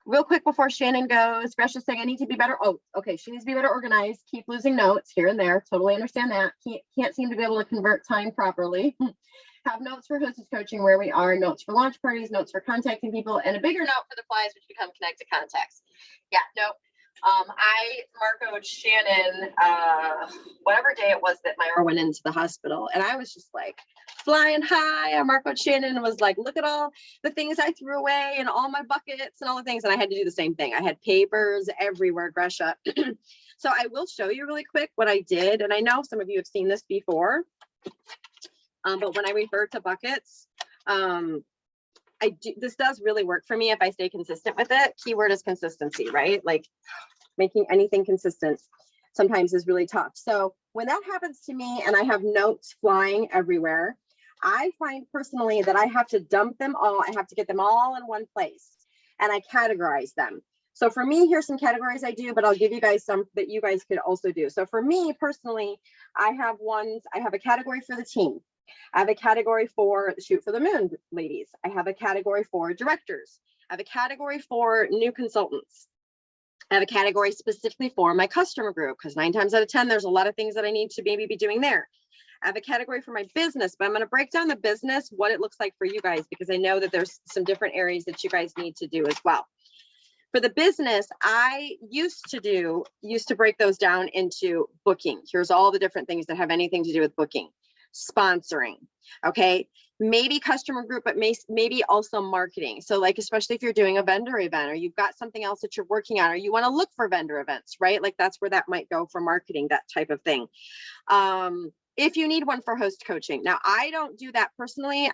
Real quick before Shannon goes, Grecia's saying I need to be better. Oh, okay. She needs to be better organized. Keep losing notes here and there. Totally understand that. Can't seem to be able to convert time properly. Have notes for hostess coaching where we are, notes for launch parties, notes for contacting people, and a bigger note for the flies, which become connected contacts. Yeah, no. I Marcoed Shannon whatever day it was that Myra went into the hospital, and I was just like flying high. I Marcoed Shannon and was like, look at all the things I threw away and all my buckets and all the things, and I had to do the same thing. I had papers everywhere, Gresha. So I will show you really quick what I did, and I know some of you have seen this before, but when I refer to buckets, this does really work for me if I stay consistent with it. Keyword is consistency, right? Like making anything consistent sometimes is really tough. So when that happens to me and I have notes flying everywhere, I find personally that I have to dump them all. I have to get them all in one place and I categorize them. So for me, here's some categories I do, but I'll give you guys some that you guys could also do. So for me personally, I have a category for the team. I have a category for Shoot for the Moon ladies. I have a category for directors. I have a category for new consultants. I have a category specifically for my customer group because 9 times out of 10, there's a lot of things that I need to maybe be doing there. I have a category for my business, but I'm going to break down the business, what it looks like for you guys, because I know that there's some different areas that you guys need to do as well. For the business, I used to break those down into booking. Here's all the different things that have anything to do with booking. Sponsoring, okay, maybe customer group, but maybe also marketing. So like, especially if you're doing a vendor event or you've got something else that you're working on, or you want to look for vendor events, right? Like that's where that might go for marketing, that type of thing. If you need one for host coaching. Now, I don't do that personally.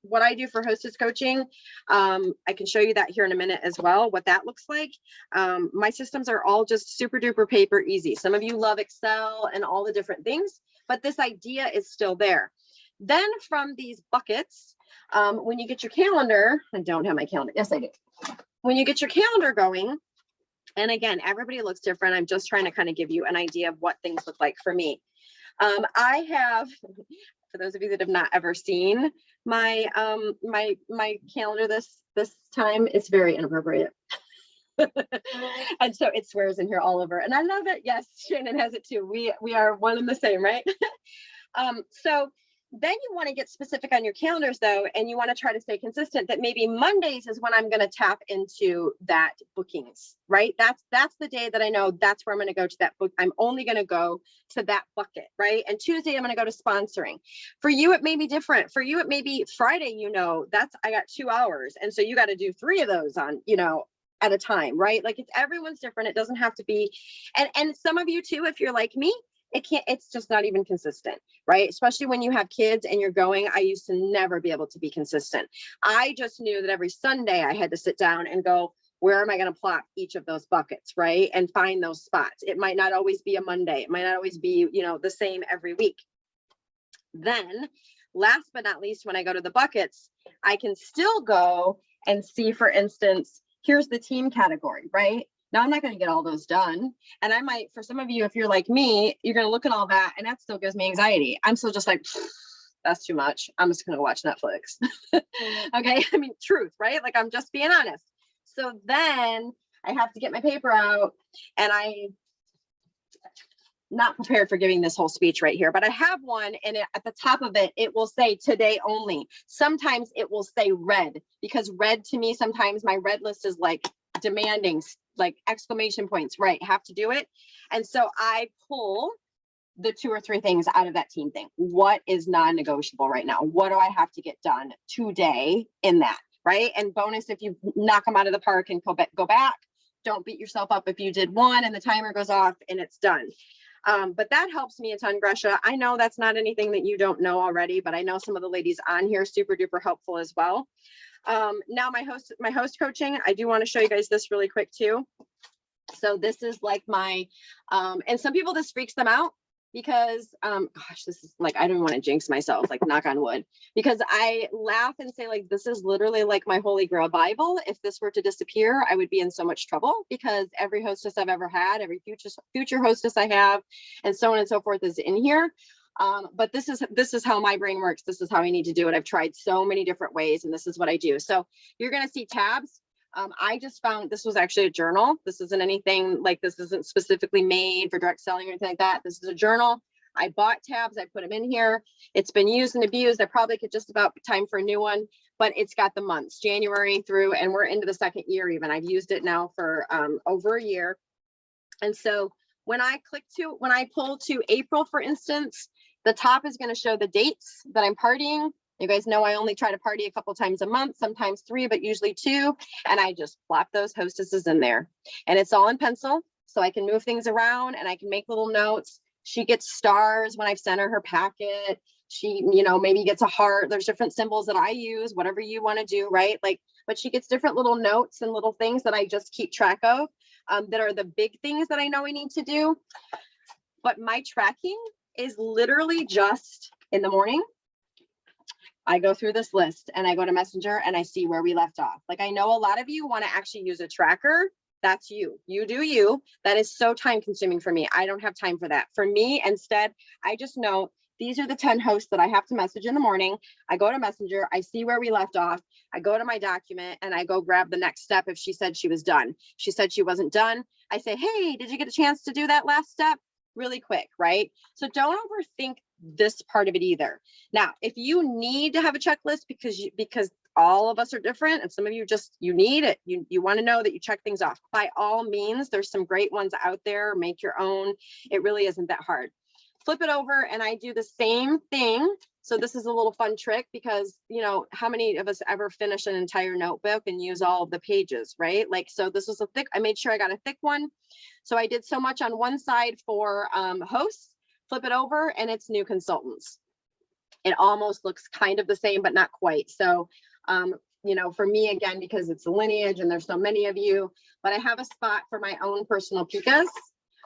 What I do for hostess coaching, I can show you that here in a minute as well, what that looks like. My systems are all just super duper paper easy. Some of you love Excel and all the different things, but this idea is still there. Then from these buckets, when you get your calendar, I don't have my calendar. Yes, I do. When you get your calendar going, and again, everybody looks different. I'm just trying to kind of give you an idea of what things look like for me. I have, for those of you that have not ever seen my my calendar this time, it's very inappropriate. And so it swears in here all over, and I love it. Yes, Shannon has it too. We are one and the same, right? So then you want to get specific on your calendars though, and you want to try to stay consistent that maybe Mondays is when I'm going to tap into that bookings, right? That's the day that I know that's where I'm going to go to that book. I'm only going to go to that bucket, right? And Tuesday I'm going to go to sponsoring. For you, it may be different. For you, it may be Friday, I got 2 hours. And so you got to do 3 of those on, at a time, right? Like everyone's different. It doesn't have to be, and some of you too, if you're like me, it's just not even consistent, right? Especially when you have kids and you're going, I used to never be able to be consistent. I just knew that every Sunday I had to sit down and go, where am I going to plot each of those buckets, right? And find those spots. It might not always be a Monday. It might not always be, the same every week. Then last but not least, when I go to the buckets, I can still go and see, for instance, here's the team category, right? Now I'm not going to get all those done. And I might, for some of you, if you're like me, you're going to look at all that and that still gives me anxiety. I'm still just like, that's too much. I'm just going to watch Netflix. Okay. I mean, truth, right? Like I'm just being honest. So then I have to get my paper out and I not prepared for giving this whole speech right here, but I have one, and at the top of it, it will say today only. Sometimes it will say red, because red to me, sometimes my red list is like demanding, like exclamation points, right? Have to do it. And so I pull the 2 or 3 things out of that team thing. What is non-negotiable right now? What do I have to get done today in that, right? And bonus, if you knock them out of the park and go back, don't beat yourself up if you did one and the timer goes off and it's done. But that helps me a ton, Gresha. I know that's not anything that you don't know already, but I know some of the ladies on here are super duper helpful as well. Now my host coaching, I do want to show you guys this really quick too. So this is like my, and some people, this freaks them out, because gosh, this is like, I don't want to jinx myself, like knock on wood, because I laugh and say like, this is literally like my holy grail Bible. If this were to disappear, I would be in so much trouble, because every hostess I've ever had, every future hostess I have, and so on and so forth is in here. But this is how my brain works. This is how I need to do it. I've tried so many different ways, and this is what I do. So you're going to see tabs. I just found this was actually a journal. This isn't anything like, this isn't specifically made for direct selling or anything like that. This is a journal. I bought tabs. I put them in here. It's been used and abused. I probably could just about time for a new one, but it's got the months, January through, and we're into the 2nd year even. I've used it now for over a year. And so when I pull to April, for instance, the top is going to show the dates that I'm partying. You guys know I only try to party a couple times a month, sometimes 3, but usually 2. And I just plop those hostesses in there. And it's all in pencil, so I can move things around and I can make little notes. She gets stars when I've sent her packet. She, maybe gets a heart. There's different symbols that I use, whatever you want to do, right? Like, but she gets different little notes and little things that I just keep track of, that are the big things that I know we need to do. But my tracking is literally just in the morning. I go through this list and I go to Messenger and I see where we left off. Like, I know a lot of you want to actually use a tracker. That's you. You do you. That is so time consuming for me. I don't have time for that. For me, instead, I just know these are the 10 hosts that I have to message in the morning. I go to Messenger. I see where we left off. I go to my document and I go grab the next step. If she said she was done, she said she wasn't done. I say, hey, did you get a chance to do that last step? Really quick, right? So don't overthink this part of it either. Now, if you need to have a checklist because all of us are different, and some of you you need it, you want to know that you check things off, by all means, there's some great ones out there. Make your own. It really isn't that hard. Flip it over and I do the same thing. So this is a little fun trick, because how many of us ever finish an entire notebook and use all of the pages, right? Like, so this was I made sure I got a thick one. So I did so much on one side for hosts. Flip it over and it's new consultants. It almost looks kind of the same, but not quite. So, for me, again, because it's a lineage and there's so many of you, but I have a spot for my own personal pikas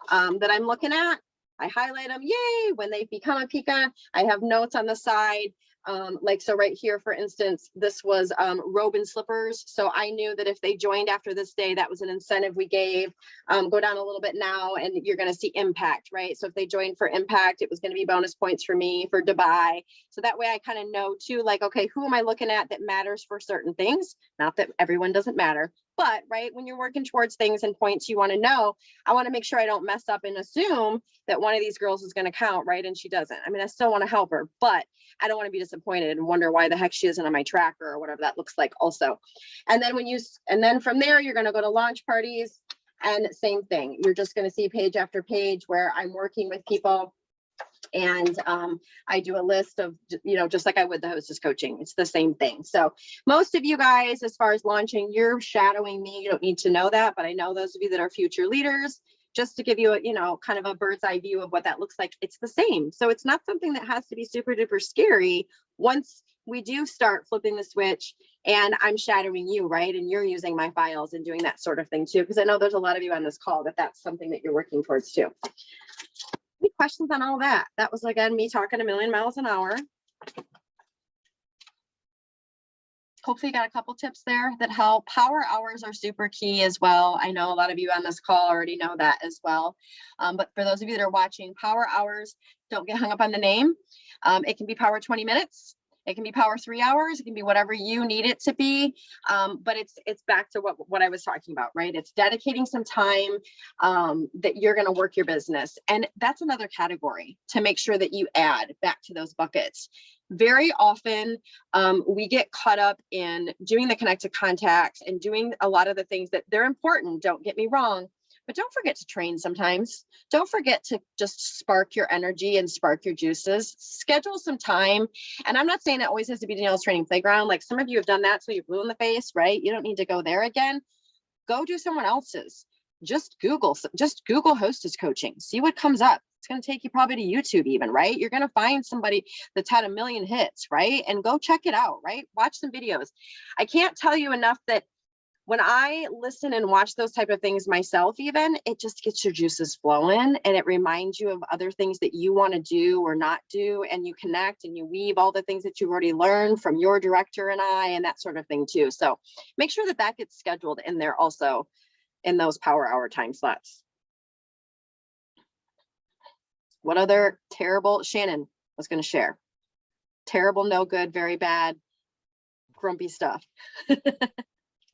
that I'm looking at. I highlight them, yay, when they become a pika. I have notes on the side. So right here, for instance, this was robe and slippers. So I knew that if they joined after this day, that was an incentive we gave. Go down a little bit now and you're going to see impact, right? So if they joined for impact, it was going to be bonus points for me for Dubai. So that way I kind of know too, like, okay, who am I looking at that matters for certain things? Not that everyone doesn't matter, but right, when you're working towards things and points you want to know, I want to make sure I don't mess up and assume that one of these girls is going to count, right? And she doesn't. I mean, I still want to help her, but I don't want to be disappointed and wonder why the heck she isn't on my tracker or whatever that looks like also. And then from there, you're going to go to launch parties and same thing. You're just going to see page after page where I'm working with people. And I do a list of, just like I would the hostess coaching. It's the same thing. So most of you guys, as far as launching, you're shadowing me. You don't need to know that, but I know those of you that are future leaders, just to give you a, kind of a bird's eye view of what that looks like. It's the same. So it's not something that has to be super duper scary once we do start flipping the switch and I'm shadowing you, right? And you're using my files and doing that sort of thing too, because I know there's a lot of you on this call that's something that you're working towards too. Any questions on all that? That was, again, me talking a million miles an hour. Hopefully you got a couple tips there that help. Power hours are super key as well. I know a lot of you on this call already know that as well. But for those of you that are watching, power hours, don't get hung up on the name. It can be power 20 minutes. It can be power 3 hours. It can be whatever you need it to be. But it's back to what I was talking about, right? It's dedicating some time that you're going to work your business. And that's another category to make sure that you add back to those buckets. Very often we get caught up in doing the connected contacts and doing a lot of the things that they're important. Don't get me wrong. But don't forget to train sometimes. Don't forget to just spark your energy and spark your juices. Schedule some time. And I'm not saying it always has to be Danielle's Training Playground. Like some of you have done that, so you're blue in the face, right? You don't need to go there again. Go do someone else's. Just Google hostess coaching. See what comes up. It's going to take you probably to YouTube even, right? You're going to find somebody that's had 1 million hits, right? And go check it out, right? Watch some videos. I can't tell you enough that when I listen and watch those type of things myself, even, it just gets your juices flowing and it reminds you of other things that you want to do or not do. And you connect and you weave all the things that you've already learned from your director and that sort of thing too. So make sure that that gets scheduled in there also in those power hour time slots. What other terrible, Shannon was going to share? Terrible, no good, very bad, grumpy stuff.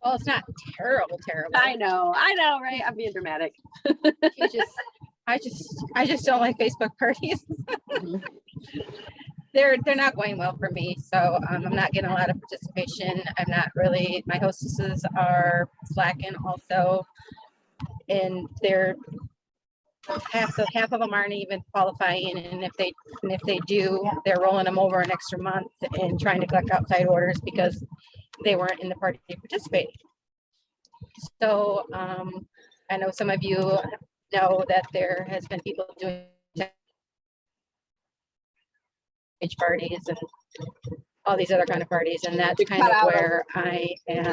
Well, it's not terrible. I know, right? I'm being dramatic. I just don't like Facebook parties. They're not going well for me. So I'm not getting a lot of participation. I'm not really, my hostesses are slacking also. And they're half of them aren't even qualifying. And if they do, they're rolling them over an extra month and trying to collect outside orders because they weren't in the party participating. So I know some of you know that there has been people doing parties and all these other kind of parties, and that's kind of where I am.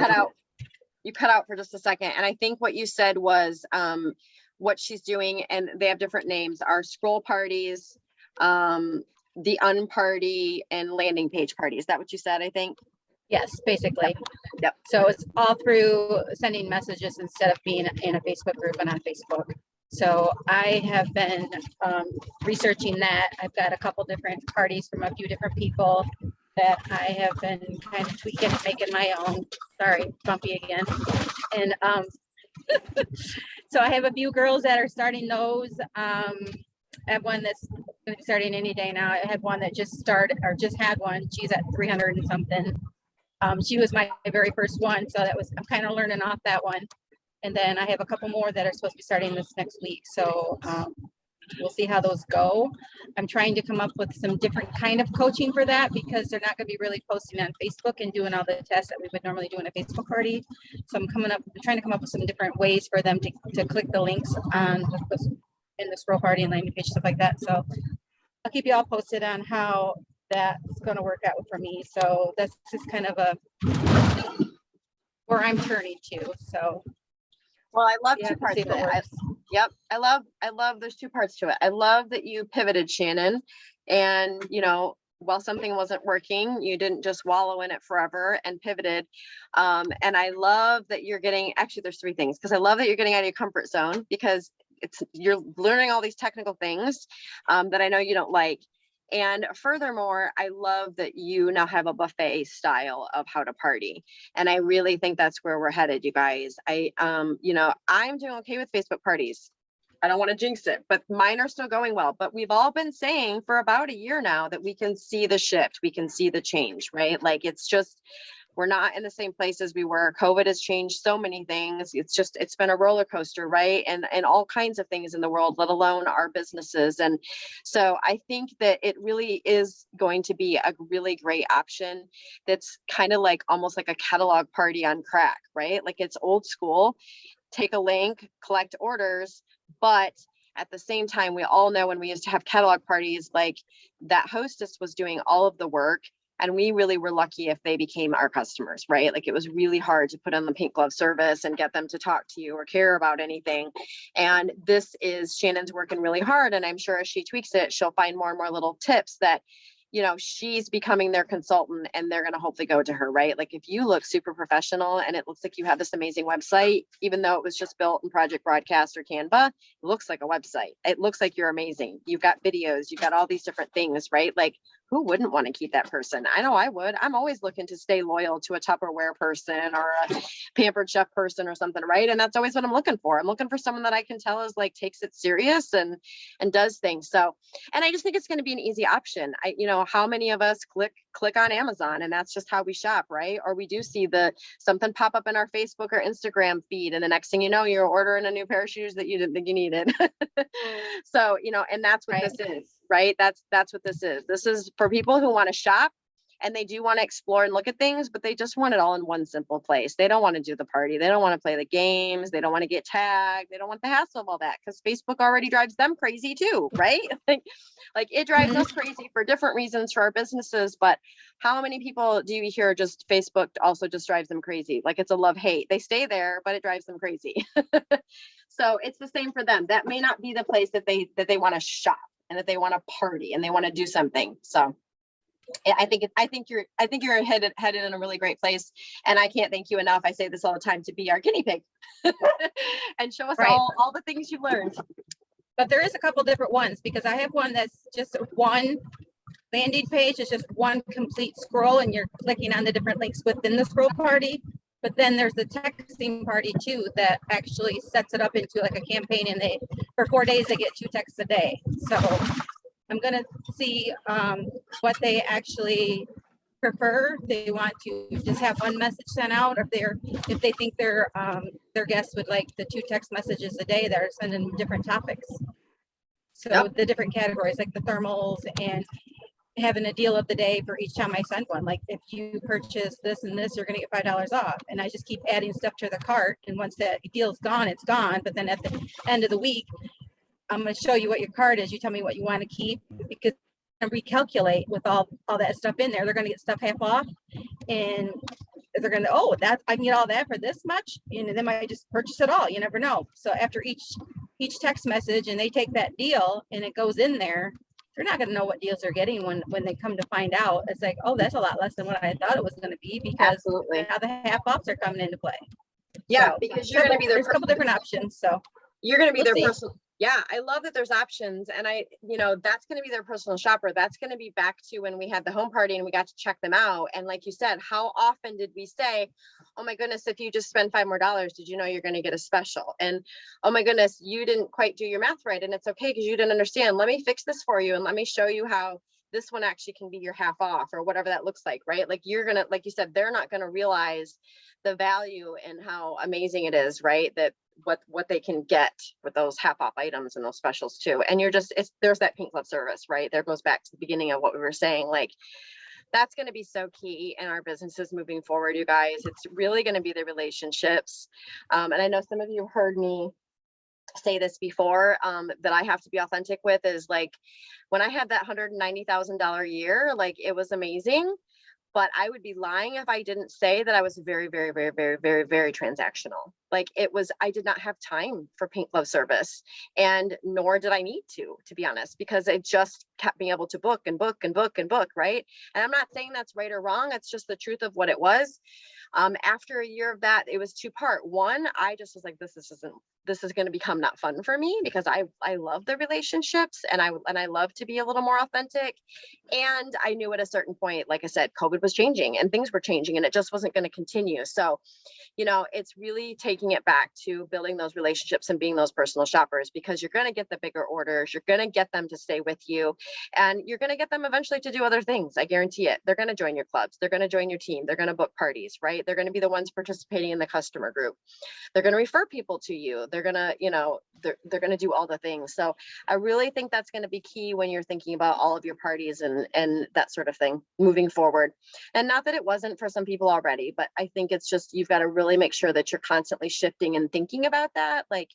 You cut out for just a second, and I think what you said was what she's doing, and they have different names, are scroll parties, the unparty, and landing page parties. Is that what you said? I think. Yes, basically. Yep. So it's all through sending messages instead of being in a Facebook group and on Facebook. So I have been researching that. I've got a couple different parties from a few different people that I have been kind of tweaking and making my own. Sorry, bumpy again. And so I have a few girls that are starting those. I have one that's going to be starting any day now. I had one that just started or just had one. She's at 300 and something. She was my very first one, so I'm kind of learning off that one. And then I have a couple more that are supposed to be starting this next week. So we'll see how those go. I'm trying to come up with some different kind of coaching for that because they're not going to be really posting on Facebook and doing all the tests that we would normally do in a Facebook party. So I'm trying to come up with some different ways for them to click the links on in the scroll party and landing page, stuff like that. So I'll keep you all posted on how that's going to work out for me. So that's just kind of where I'm turning to. So well, I love two parts of it. Yep. I love there's two parts to it. I love that you pivoted, Shannon, and while something wasn't working, you didn't just wallow in it forever and pivoted. And I love that you're actually there's three things, because I love that you're getting out of your comfort zone, because you're learning all these technical things that I know you don't like. And furthermore, I love that you now have a buffet style of how to party. And I really think that's where we're headed, you guys. I'm doing okay with Facebook parties. I don't want to jinx it, but mine are still going well. But we've all been saying for about a year now that we can see the shift. We can see the change, right? Like it's just, we're not in the same place as we were. COVID has changed so many things. It's been a roller coaster, right? And all kinds of things in the world, let alone our businesses. And so I think that it really is going to be a really great option. That's kind of like almost like a catalog party on crack, right? Like it's old school. Take a link, collect orders, but at the same time, we all know when we used to have catalog parties, like that hostess was doing all of the work. And we really were lucky if they became our customers, right? Like it was really hard to put on the pink glove service and get them to talk to you or care about anything. And Shannon's working really hard. And I'm sure as she tweaks it, she'll find more and more little tips that, she's becoming their consultant and they're going to hopefully go to her, right? Like if you look super professional and it looks like you have this amazing website, even though it was just built in Project Broadcast or Canva, it looks like a website. It looks like you're amazing. You've got videos, you've got all these different things, right? Like who wouldn't want to keep that person? I know I would. I'm always looking to stay loyal to a Tupperware person or a Pampered Chef person or something, right? And that's always what I'm looking for. I'm looking for someone that I can tell is like takes it serious and does things. So, and I just think it's going to be an easy option. How many of us click on Amazon and that's just how we shop, right? Or we do see something pop up in our Facebook or Instagram feed, and the next thing you know, you're ordering a new pair of shoes that you didn't think you needed. So, and that's what Right. this is, right? That's what this is. This is for people who want to shop and they do want to explore and look at things, but they just want it all in one simple place. They don't want to do the party. They don't want to play the games. They don't want to get tagged. They don't want the hassle of all that because Facebook already drives them crazy too, right? Like it drives us crazy for different reasons for our businesses. But how many people do you hear just Facebook also just drives them crazy? Like it's a love-hate. They stay there, but it drives them crazy. So it's the same for them. That may not be the place that they want to shop and that they want to party and they want to do something. So I think you're headed in a really great place. And I can't thank you enough. I say this all the time, to be our guinea pig and show us Right. all the things you've learned. But there is a couple different ones because I have one that's just one landing page. It's just one complete scroll and you're clicking on the different links within the scroll party. But then there's the texting party too that actually sets it up into like a campaign, and for 4 days they get 2 texts a day. So I'm gonna see what they actually prefer. They want to just have one message sent out, or if they think their guests would like the 2 text messages a day that are sending different topics. So Yep. the different categories like the thermals, and having a deal of the day for each time I send one. Like if you purchase this and this, you're gonna get $5 off. And I just keep adding stuff to the cart. And once that deal's gone, it's gone. But then at the end of the week, I'm going to show you what your card is. You tell me what you want to keep, because I recalculate with all that stuff in there. They're going to get stuff half off, and they're going to, that I can get all that for this much, and then I just purchase it all. You never know. So after each text message, and they take that deal and it goes in there, they're not going to know what deals they're getting when they come to find out. It's like, oh, that's a lot less than what I thought it was going to be, because Absolutely. now the half offs are coming into play. Yeah, So, because you're going to be there's a couple different options. So you're going to be We'll their see. personal. Yeah, I love that there's options. And that's going to be their personal shopper. That's going to be back to when we had the home party and we got to check them out. And like you said, how often did we say, oh my goodness, if you just spend $5 more, did you know you're going to get a special? And oh my goodness, you didn't quite do your math right. And it's okay because you didn't understand. Let me fix this for you. And let me show you how this one actually can be your half off, or whatever that looks like, right? Like like you said, they're not going to realize the value and how amazing it is, right? That what they can get with those half off items and those specials too. And there's that pink glove service, right? There goes back to the beginning of what we were saying. Like that's going to be so key in our businesses moving forward, you guys. It's really going to be the relationships. And I know some of you heard me say this before, that I have to be authentic with, is like when I had that $190,000 year, like it was amazing. But I would be lying if I didn't say that I was very, very, very, very, very, very transactional. Like I did not have time for pink glove service, and nor did I need to be honest, because it just kept being able to book and book and book and book, right? And I'm not saying that's right or wrong. It's just the truth of what it was. After a year of that, it was 2-part. One, I just was like, this is going to become not fun for me, because I love the relationships and I love to be a little more authentic. And I knew at a certain point, like I said, COVID was changing and things were changing and it just wasn't going to continue. So, it's really taking it back to building those relationships and being those personal shoppers, because you're going to get the bigger orders. You're going to get them to stay with you, and you're going to get them eventually to do other things. I guarantee it. They're going to join your clubs. They're going to join your team. They're going to book parties, right? They're going to be the ones participating in the customer group. They're going to refer people to you. They're going to, they're going to do all the things. So I really think that's going to be key when you're thinking about all of your parties and that sort of thing moving forward. And not that it wasn't for some people already, but I think it's just, you've got to really make sure that you're constantly shifting and thinking about that. Like,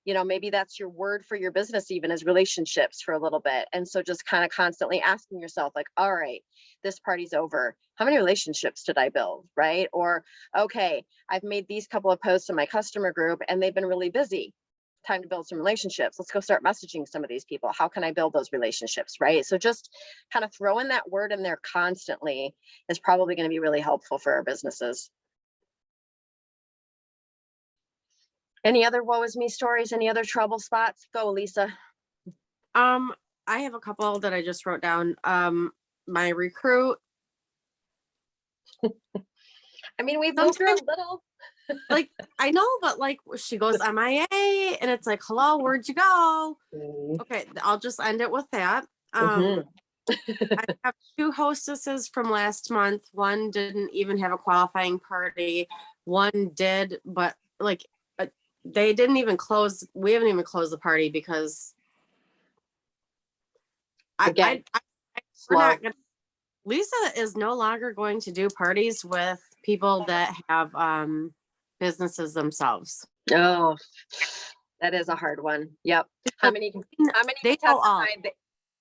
maybe that's your word for your business, even as relationships for a little bit. And so just kind of constantly asking yourself, like, all right, this party's over. How many relationships did I build? Right? Or, okay, I've made these couple of posts in my customer group and they've been really busy. Time to build some relationships. Let's go start messaging some of these people. How can I build those relationships? Right? So just kind of throwing that word in there constantly is probably going to be really helpful for our businesses. Any other woe is me stories? Any other trouble spots? Go, Lisa. I have a couple that I just wrote down. my recruit, I mean, we've moved her a Sometimes- little. like, I know, but like she goes MIA and it's like, hello, where'd you go? Okay, I'll just end it with that. Mhm. I have 2 hostesses from last month. One didn't even have a qualifying party. One did, but like they didn't even close. We haven't even closed the party because Again, we're slow. not gonna. Lisa is no longer going to do parties with people that have businesses themselves. Oh, that is a hard one. Yep. How many They can know all. testify?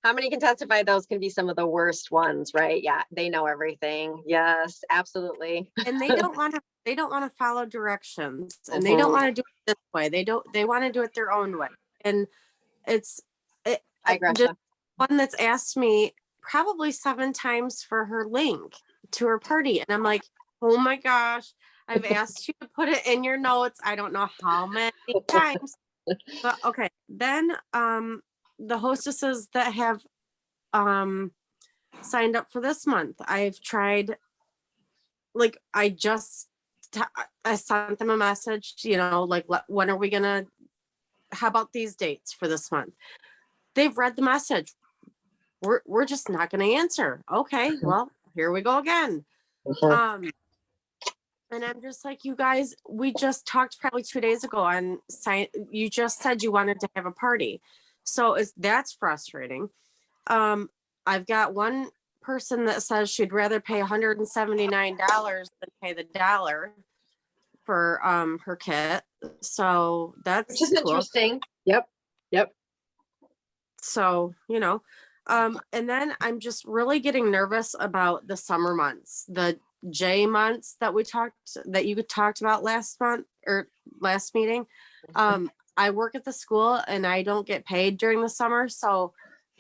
How many can testify those can be some of the worst ones, right? Yeah, they know everything. Yes, absolutely. And they don't want to follow directions, and they don't want to do it this way. They want to do it their own way. And it's I gotcha. one that's asked me probably 7 times for her link to her party, and I'm like, oh my gosh, I've asked you to put it in your notes, I don't know how many times. But okay, then the hostesses that have signed up for this month, I've tried, like, I sent them a message, like, when are we gonna, how about these dates for this month? They've read the message. We're just not gonna answer. Okay, well, here we go again. And I'm just like, you guys, we just talked probably 2 days ago on you just said you wanted to have a party. So that's frustrating. I've got one person that says she'd rather pay $179 than pay the $1 for her kit. So that's Which is cool. interesting. Yep. So, and then I'm just really getting nervous about the summer months, the J months that you talked about last month or last meeting. I work at the school and I don't get paid during the summer. So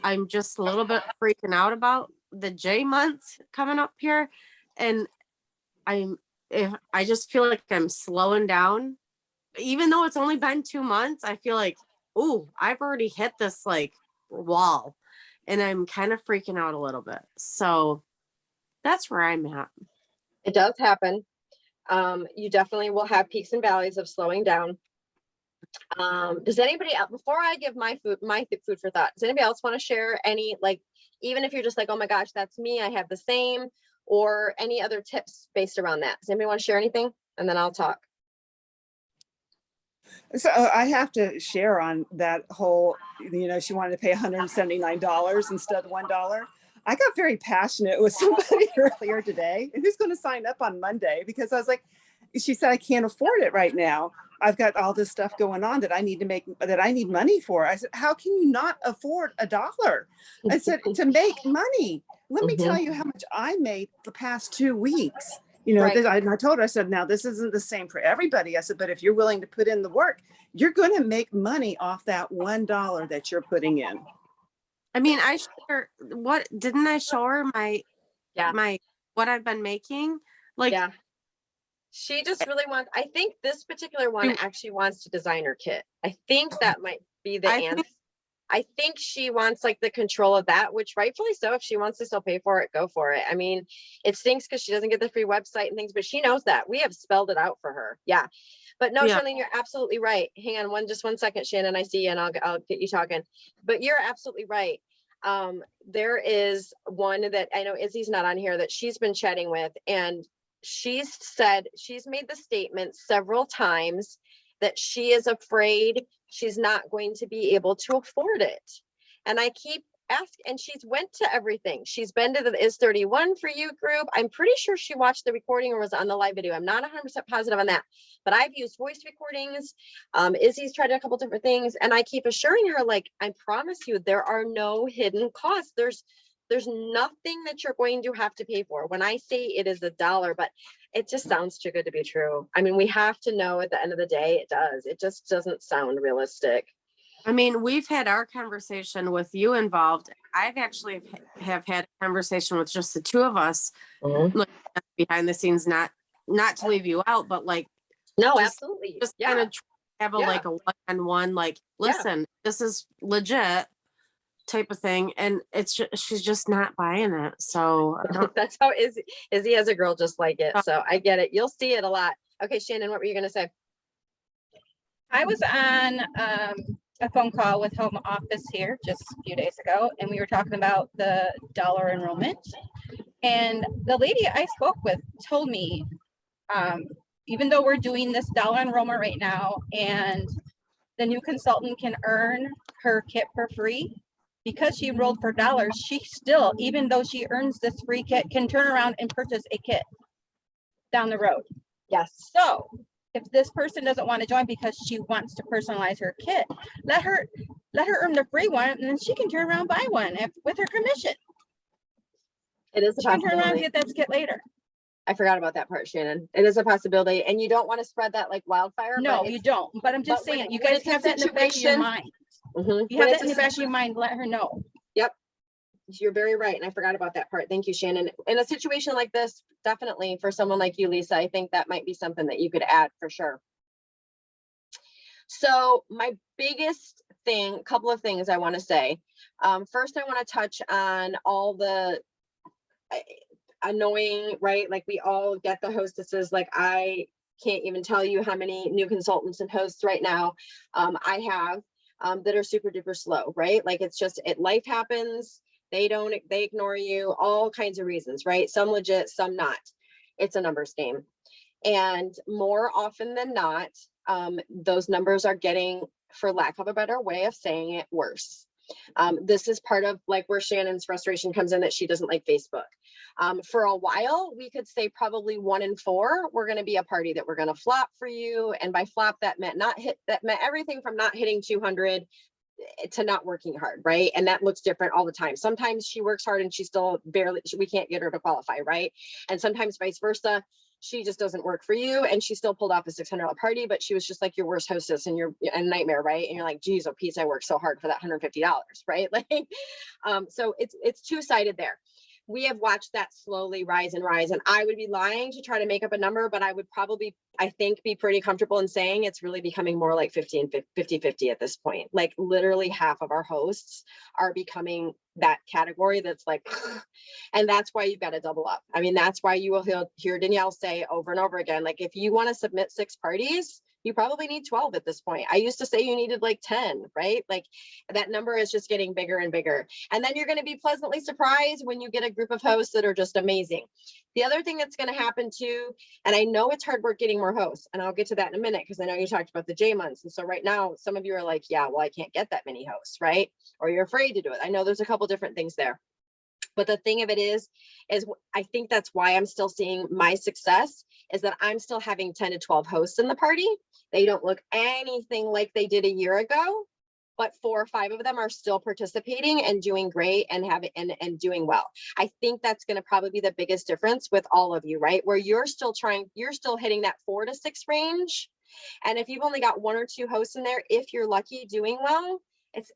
I'm just a little bit freaking out about the J months coming up here. And I just feel like I'm slowing down, even though it's only been 2 months. I feel like, ooh, I've already hit this like wall, and I'm kind of freaking out a little bit. So that's where I'm at. It does happen. You definitely will have peaks and valleys of slowing down. Does anybody else, before I give my food for thought, does anybody else want to share any, like, even if you're just like, oh my gosh, that's me, I have the same, or any other tips based around that? Does anybody want to share anything? And then I'll talk. So I have to share on that whole, she wanted to pay $179 instead of $1. I got very passionate with somebody earlier today, and who's going to sign up on Monday, because I was like, she said, I can't afford it right now. I've got all this stuff going on that I need money for. I said, how can you not afford $1? I said, to make money. Let me tell you how much I made the past 2 weeks. Right. I told her, I said, now this isn't the same for everybody. I said, but if you're willing to put in the work, you're going to make money off that $1 that you're putting in. I mean, didn't I show her what I've been making? Like, Yeah. She just really wants, I think this particular one actually wants to design her kit. I think that might be the answer. I think she wants like the control of that, which rightfully so. If she wants to still pay for it, go for it. I mean, it stinks because she doesn't get the free website and things, but she knows that. We have spelled it out for her. Yeah. But no, Charlene, you're absolutely right. Hang on just one second, Shannon. I see you and I'll get you talking. But you're absolutely right. There is one that I know Izzy's not on here that she's been chatting with, and she's made the statement several times that she is afraid she's not going to be able to afford it. And I keep asking, and she's went to everything. She's been to the Is 31 for You group. I'm pretty sure she watched the recording or was on the live video. I'm not 100% positive on that, but I've used voice recordings. Izzy's tried a couple different things, and I keep assuring her, like, I promise you, there are no hidden costs. There's nothing that you're going to have to pay for. When I say it is $1, but it just sounds too good to be true. I mean, we have to know at the end of the day, it just doesn't sound realistic. I mean, we've had our conversation with you involved. I've actually have had a conversation with just the 2 of us, like, behind the scenes, not to leave you out, but like, no, absolutely. Just kind of have like a one-on-one, like, listen, this is legit. type of thing. And it's just, she's just not buying it. So I don't- That's how Izzy as a girl just like it. So I get it. You'll see it a lot. Okay, Shannon, what were you gonna say? I was on a phone call with home office here just a few days ago, and we were talking about the dollar enrollment. And the lady I spoke with told me, even though we're doing this dollar enrollment right now, and the new consultant can earn her kit for free, because she enrolled for dollars, she still, even though she earns this free kit, can turn around and purchase a kit down the road. Yes. So if this person doesn't want to join because she wants to personalize her kit, let her earn the free one, and then she can turn around and buy one with her commission. It is a She can turn around and possibility. get that kit later. I forgot about that part, Shannon. It is a possibility. And you don't want to spread that like wildfire. No, but you it's- don't. But I'm just but when saying, it- you when guys it's a have that in the back of your situation- mind. Mhm. You When have it's that in a the back of your mind, let her know. You're very right. And I forgot about that part. Thank you, Shannon. In a situation like this, definitely for someone like you, Lisa, I think that might be something that you could add for sure. So my biggest thing, couple of things I want to say. First, I want to touch on all the annoying, right? Like we all get the hostesses. Like I can't even tell you how many new consultants and hosts right now I have that are super duper slow, right? Like it's just, life happens. They ignore you, all kinds of reasons, right? Some legit, some not. It's a numbers game. And more often than not, those numbers are getting, for lack of a better way of saying it, worse. This is part of like where Shannon's frustration comes in, that she doesn't like Facebook. For a while, we could say probably 1 in 4, we're going to be a party that we're going to flop for you. And by flop, that meant everything from not hitting 200 to not working hard, right? And that looks different all the time. Sometimes she works hard and she still barely, we can't get her to qualify, right? And sometimes vice versa. She just doesn't work for you, and she still pulled off a $600 party, but she was just like your worst hostess and you're a nightmare, right? And you're like, geez, oh, Pete, I worked so hard for that $150, right? Like, so it's two-sided there. We have watched that slowly rise and rise, and I would be lying to try to make up a number, but I would probably, I think, be pretty comfortable in saying it's really becoming more like 50-50 at this point. Like literally half of our hosts are becoming that category that's like, and that's why you've got to double up. I mean, that's why you will hear Danielle say over and over again, like if you want to submit 6 parties, you probably need 12 at this point. I used to say you needed like 10, right? Like that number is just getting bigger and bigger. And then you're going to be pleasantly surprised when you get a group of hosts that are just amazing. The other thing that's going to happen too, and I know it's hard work getting more hosts, and I'll get to that in a minute because I know you talked about the J months. And so right now, some of you are like, yeah, well, I can't get that many hosts, right? Or you're afraid to do it. I know there's a couple different things there. But the thing of it is I think that's why I'm still seeing my success is that I'm still having 10 to 12 hosts in the party. They don't look anything like they did a year ago, but 4 or 5 of them are still participating and doing great and and doing well. I think that's going to probably be the biggest difference with all of you, right? Where you're still hitting that 4 to 6 range. And if you've only got 1 or 2 hosts in there, if you're lucky, doing well,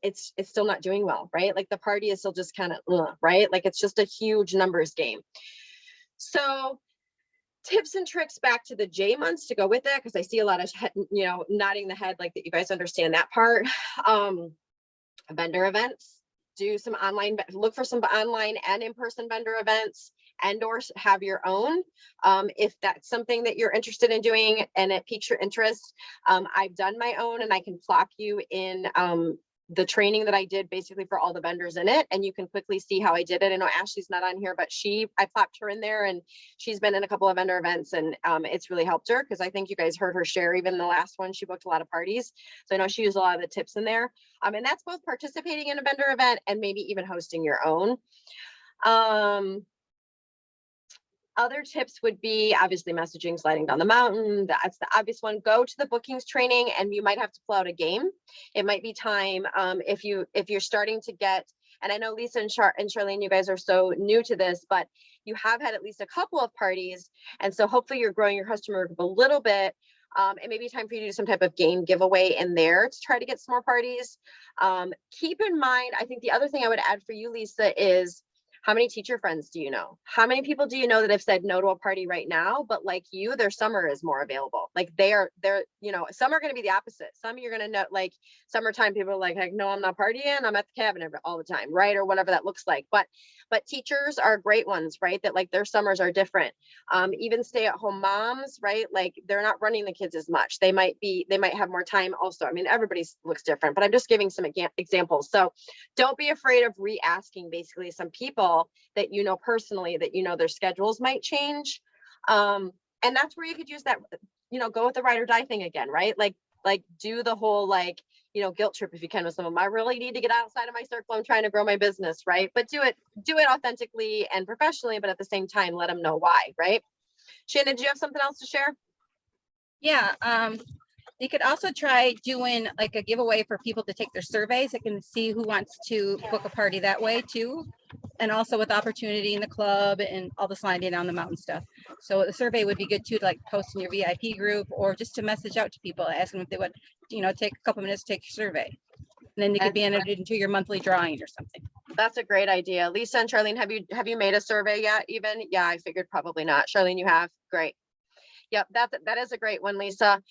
it's still not doing well, right? Like the party is still just kind of, right? Like it's just a huge numbers game. So tips and tricks back to the J months to go with that, because I see a lot of, nodding the head like that you guys understand that part. Vendor events, do some online, look for some online and in-person vendor events, and or have your own. If that's something that you're interested in doing and it piques your interest. I've done my own, and I can flop you in the training that I did basically for all the vendors in it, and you can quickly see how I did it. I know Ashley's not on here, but I plopped her in there, and she's been in a couple of vendor events, and it's really helped her, because I think you guys heard her share. Even the last one, she booked a lot of parties, so I know she used a lot of the tips in there. And that's both participating in a vendor event and maybe even hosting your own. Other tips would be obviously messaging, sliding down the mountain. That's the obvious one. Go to the bookings training, and you might have to pull out a game. It might be time if you're starting to get, and I know Lisa and Charlene, you guys are so new to this, but you have had at least a couple of parties. And so hopefully you're growing your customer group a little bit. It may be time for you to do some type of game giveaway in there to try to get some more parties. Keep in mind, I think the other thing I would add for you, Lisa, is How many teacher friends do you know? How many people do you know that have said no to a party right now, but like you, their summer is more available? Like they're, you know, some are going to be the opposite. Some you're going to know, like summertime people are like, heck, no, I'm not partying. I'm at the cabin all the time, right? Or whatever that looks like. But teachers are great ones, right? That like their summers are different. Even stay-at-home moms, right? Like they're not running the kids as much. They might have more time also. I mean, everybody looks different, but I'm just giving some examples. So don't be afraid of re-asking basically some people that you know personally, that you know their schedules might change. And that's where you could use that, you know, go with the ride or die thing again, right? Like do the whole like, you know, guilt trip if you can with some of them. I really need to get outside of my circle. I'm trying to grow my business, right? But do it authentically and professionally, but at the same time, let them know why, right? Shannon, do you have something else to share? Yeah, you could also try doing like a giveaway for people to take their surveys. I can see who wants to book a party that way too. And also with opportunity in the club and all the sliding down the mountain stuff. So the survey would be good too, to like post in your VIP group or just to message out to people, ask them if they would, you know, take a couple minutes to take your survey. And then they could be entered into your monthly drawing or something. That's a great idea. Lisa and Charlene, have you made a survey yet even? Yeah, I figured probably not. Charlene, you have? Great. Yep, that is a great one, Lisa.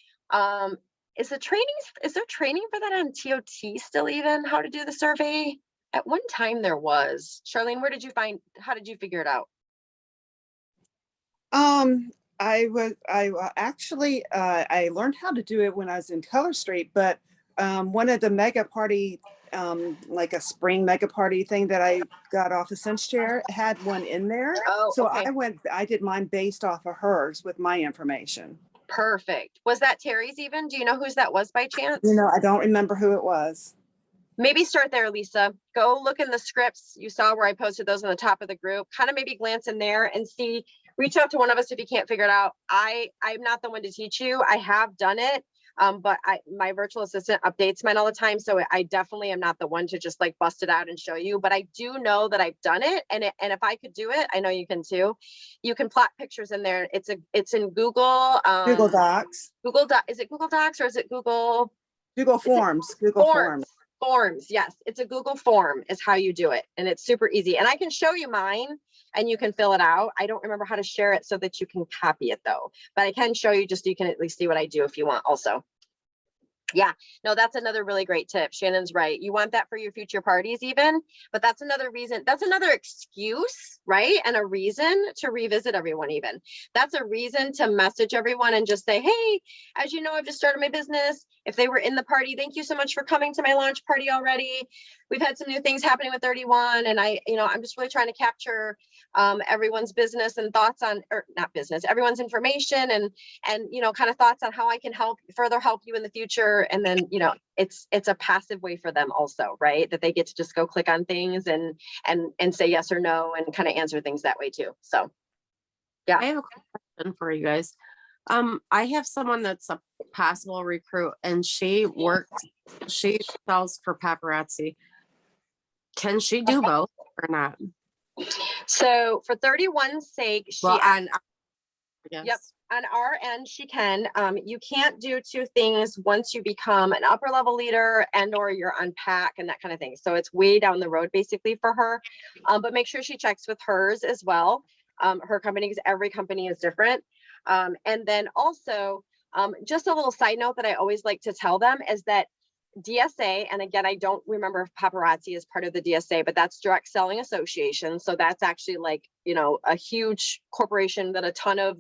Is there training for that on TOT still even? How to do the survey? At one time there was. Charlene, how did you figure it out? I learned how to do it when I was in Color Street, but one of the mega party, like a spring mega party thing that I got off of Sense Chair had one in there. Oh, So okay. I did mine based off of hers with my information. Perfect. Was that Terry's even? Do you know whose that was by chance? You know, I don't remember who it was. Maybe start there, Lisa. Go look in the scripts. You saw where I posted those on the top of the group. Kind of maybe glance in there and see, reach out to one of us if you can't figure it out. I'm not the one to teach you. I have done it. But my virtual assistant updates mine all the time. So I definitely am not the one to just like bust it out and show you, but I do know that I've done it. And if I could do it, I know you can too. You can plot pictures in there. It's in Google. Google Docs. Is it Google Docs or is it Google? Google Forms. Google Forms. Forms, yes, it's a Google form is how you do it, and it's super easy. And I can show you mine and you can fill it out. I don't remember how to share it so that you can copy it though, but I can show you just so you can at least see what I do if you want also. Yeah, no, that's another really great tip. Shannon's right. You want that for your future parties even, but that's another reason, that's another excuse, right? And a reason to revisit everyone even. That's a reason to message everyone and just say, hey, as you know, I've just started my business. If they were in the party, thank you so much for coming to my launch party already. We've had some new things happening with 31 and I'm just really trying to capture everyone's business and thoughts on, or not business, everyone's information and kind of thoughts on how I can further help you in the future. And then, it's a passive way for them also, right? That they get to just go click on things and say yes or no and kind of answer things that way too. So, yeah. I have a question for you guys. I have someone that's a possible recruit and she sells for paparazzi. Can she do both or not? So for 31's sake, Yep. On our end, she can. You can't do two things once you become an upper level leader or you're on PAC and that kind of thing. So it's way down the road basically for her. But make sure she checks with hers as well. Her company, because every company is different. And then also, just a little side note that I always like to tell them is that DSA, and again, I don't remember if paparazzi is part of the DSA, but that's Direct Selling Association. So that's actually like, a huge corporation that a ton of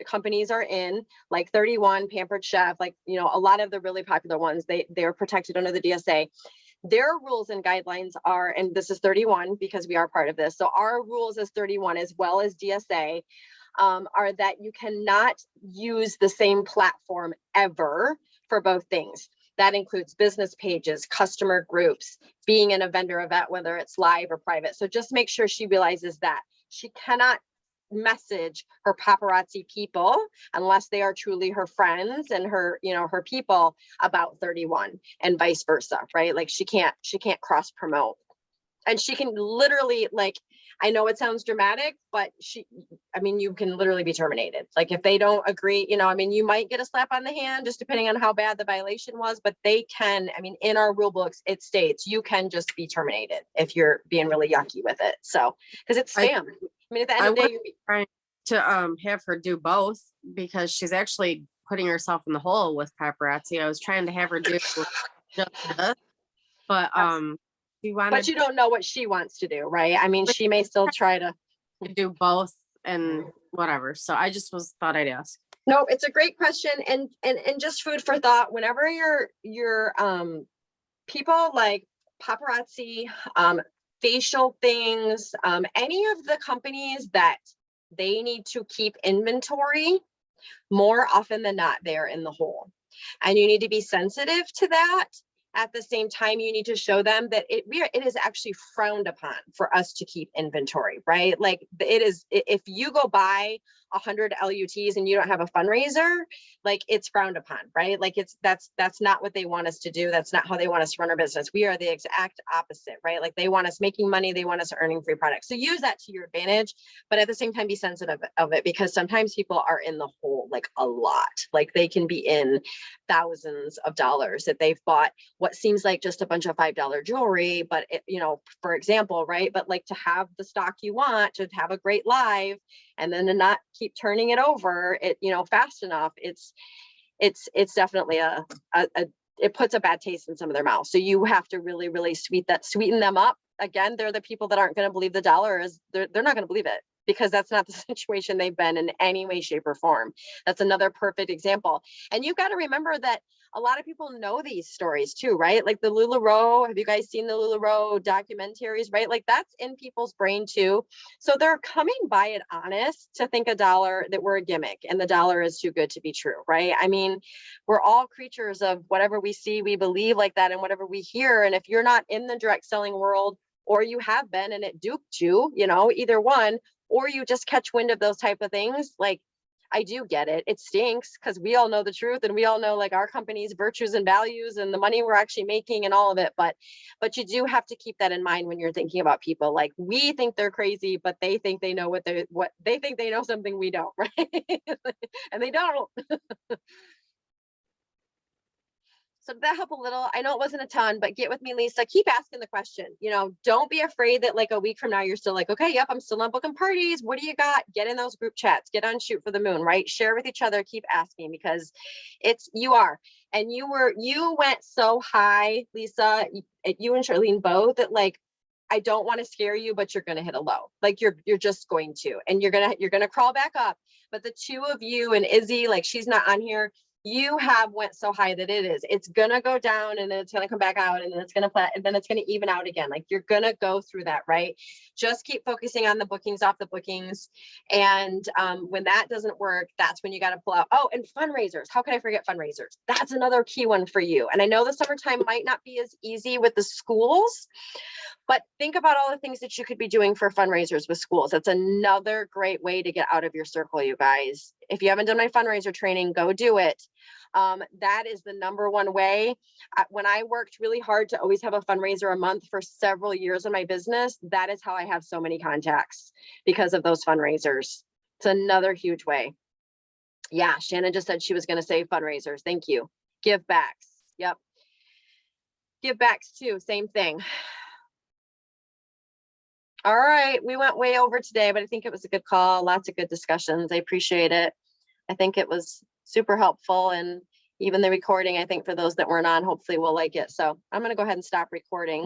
companies are in, like 31, Pampered Chef, like, a lot of the really popular ones, they're protected under the DSA. Their rules and guidelines are, and this is 31 because we are part of this. So our rules as 31 as well as DSA are that you cannot use the same platform ever for both things. That includes business pages, customer groups, being in a vendor event, whether it's live or private. So just make sure she realizes that she cannot message her paparazzi people unless they are truly her friends and her people about 31 and vice versa, right? Like she can't cross promote. And she can literally, like, I know it sounds dramatic, but I mean, you can literally be terminated. Like if they don't agree, you know, I mean, you might get a slap on the hand just depending on how bad the violation was, but they can, I mean, in our rule books, it states you can just be terminated if you're being really yucky with it. So, because it's spam. I mean, at the end I of the was day, trying to have her do both because she's actually putting herself in the hole with paparazzi. I was trying to have her do just this, but she but wanted you don't know what she wants to do, right? I mean, she may still try to. to do both and whatever. So I just thought I'd ask. No, it's a great question, and just food for thought. Whenever you're people like paparazzi, facial things, any of the companies that they need to keep inventory, more often than not, they're in the hole. And you need to be sensitive to that. At the same time, you need to show them that it is actually frowned upon for us to keep inventory, right? Like it is, if you go buy 100 LUTs and you don't have a fundraiser, like it's frowned upon, right? Like that's not what they want us to do. That's not how they want us to run our business. We are the exact opposite, right? Like they want us making money. They want us earning free products. So use that to your advantage, but at the same time, be sensitive of it, because sometimes people are in the hole like a lot. Like they can be in thousands of dollars that they've bought what seems like just a bunch of $5 jewelry, but it, you know, for example, right? But like to have the stock you want, to have a great live, and then to not keep turning it over, it, you know, fast enough, it's definitely it puts a bad taste in some of their mouths. So you have to really, really sweeten them up. Again, they're the people that aren't going to believe the dollar is, they're not going to believe it, because that's not the situation they've been in any way, shape, or form. That's another perfect example. And you've got to remember that a lot of people know these stories too, right? Like the LuLaRoe, have you guys seen the LuLaRoe documentaries, right? Like that's in people's brain too. So they're coming by it honest to think that we're a gimmick and the dollar is too good to be true, right? I mean, we're all creatures of whatever we see, we believe like that, and whatever we hear. And if you're not in the direct selling world, or you have been and it duped you, you know, either one, or you just catch wind of those type of things, like I do get it. It stinks because we all know the truth and we all know like our company's virtues and values and the money we're actually making and all of it. But you do have to keep that in mind when you're thinking about people. Like we think they're crazy, but they think they know what they think they know something we don't, right? And they don't. So did that help a little? I know it wasn't a ton, but get with me, Lisa. Keep asking the question. You know, don't be afraid that like a week from now, you're still like, okay, yep, I'm still on booking parties. What do you got? Get in those group chats, get on Shoot for the Moon, right? Share with each other, keep asking, because you are. And you went so high, Lisa, you and Charlene both, that like, I don't want to scare you, but you're going to hit a low. Like you're just going to, and you're going to crawl back up. But the two of you and Izzy, like she's not on here, you have went so high that it's gonna go down and then it's gonna come back out and then it's gonna flat and then it's gonna even out again. Like you're gonna go through that, right? Just keep focusing on the bookings off the bookings. And when that doesn't work, that's when you got to pull out. Oh, and fundraisers. How can I forget fundraisers? That's another key one for you. And I know the summertime might not be as easy with the schools, but think about all the things that you could be doing for fundraisers with schools. That's another great way to get out of your circle, you guys. If you haven't done my fundraiser training, go do it. That is the number one way. When I worked really hard to always have a fundraiser a month for several years in my business, that is how I have so many contacts, because of those fundraisers. It's another huge way. Yeah, Shannon just said she was going to say fundraisers. Thank you. Give backs. Yep. Give backs too. Same thing. All right, we went way over today, but I think it was a good call. Lots of good discussions. I appreciate it. I think it was super helpful, and even the recording, I think for those that weren't on, hopefully will like it. So I'm going to go ahead and stop recording.